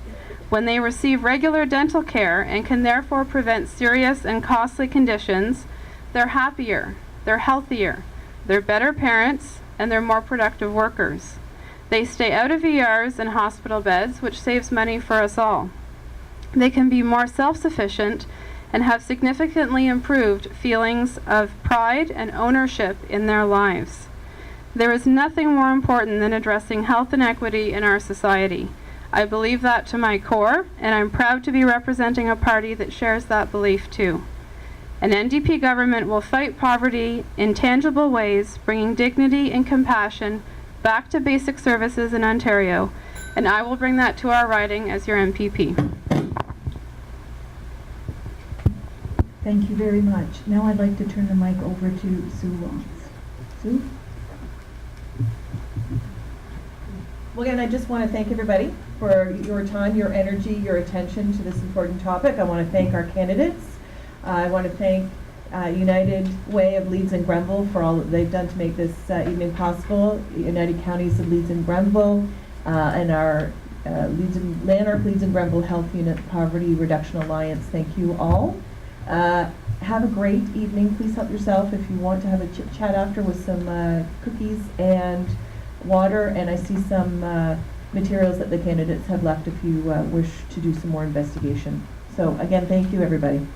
when they receive regular dental care and can therefore prevent serious and costly conditions, they're happier, they're healthier, they're better parents, and they're more productive workers. They stay out of ERs and hospital beds, which saves money for us all. They can be more self-sufficient and have significantly improved feelings of pride and ownership in their lives. There is nothing more important than addressing health inequity in our society. I believe that to my core, and I'm proud to be representing a party that shares that belief too. An NDP government will fight poverty in tangible ways, bringing dignity and compassion back to basic services in Ontario, and I will bring that to our riding as your MPP. Thank you very much. Now I'd like to turn the mic over to Sue Watts. Sue? Well, again, I just want to thank everybody for your time, your energy, your attention to this important topic. I want to thank our candidates. I want to thank United Way of Leeds and Grenville for all that they've done to make this evening possible. United Counties of Leeds and Grenville and our Lanark Leeds and Grenville Health Unit Poverty Reduction Alliance. Thank you all. Have a great evening. Please help yourself if you want to have a chit chat after with some cookies and water. And I see some materials that the candidates have left if you wish to do some more investigation. So again, thank you everybody.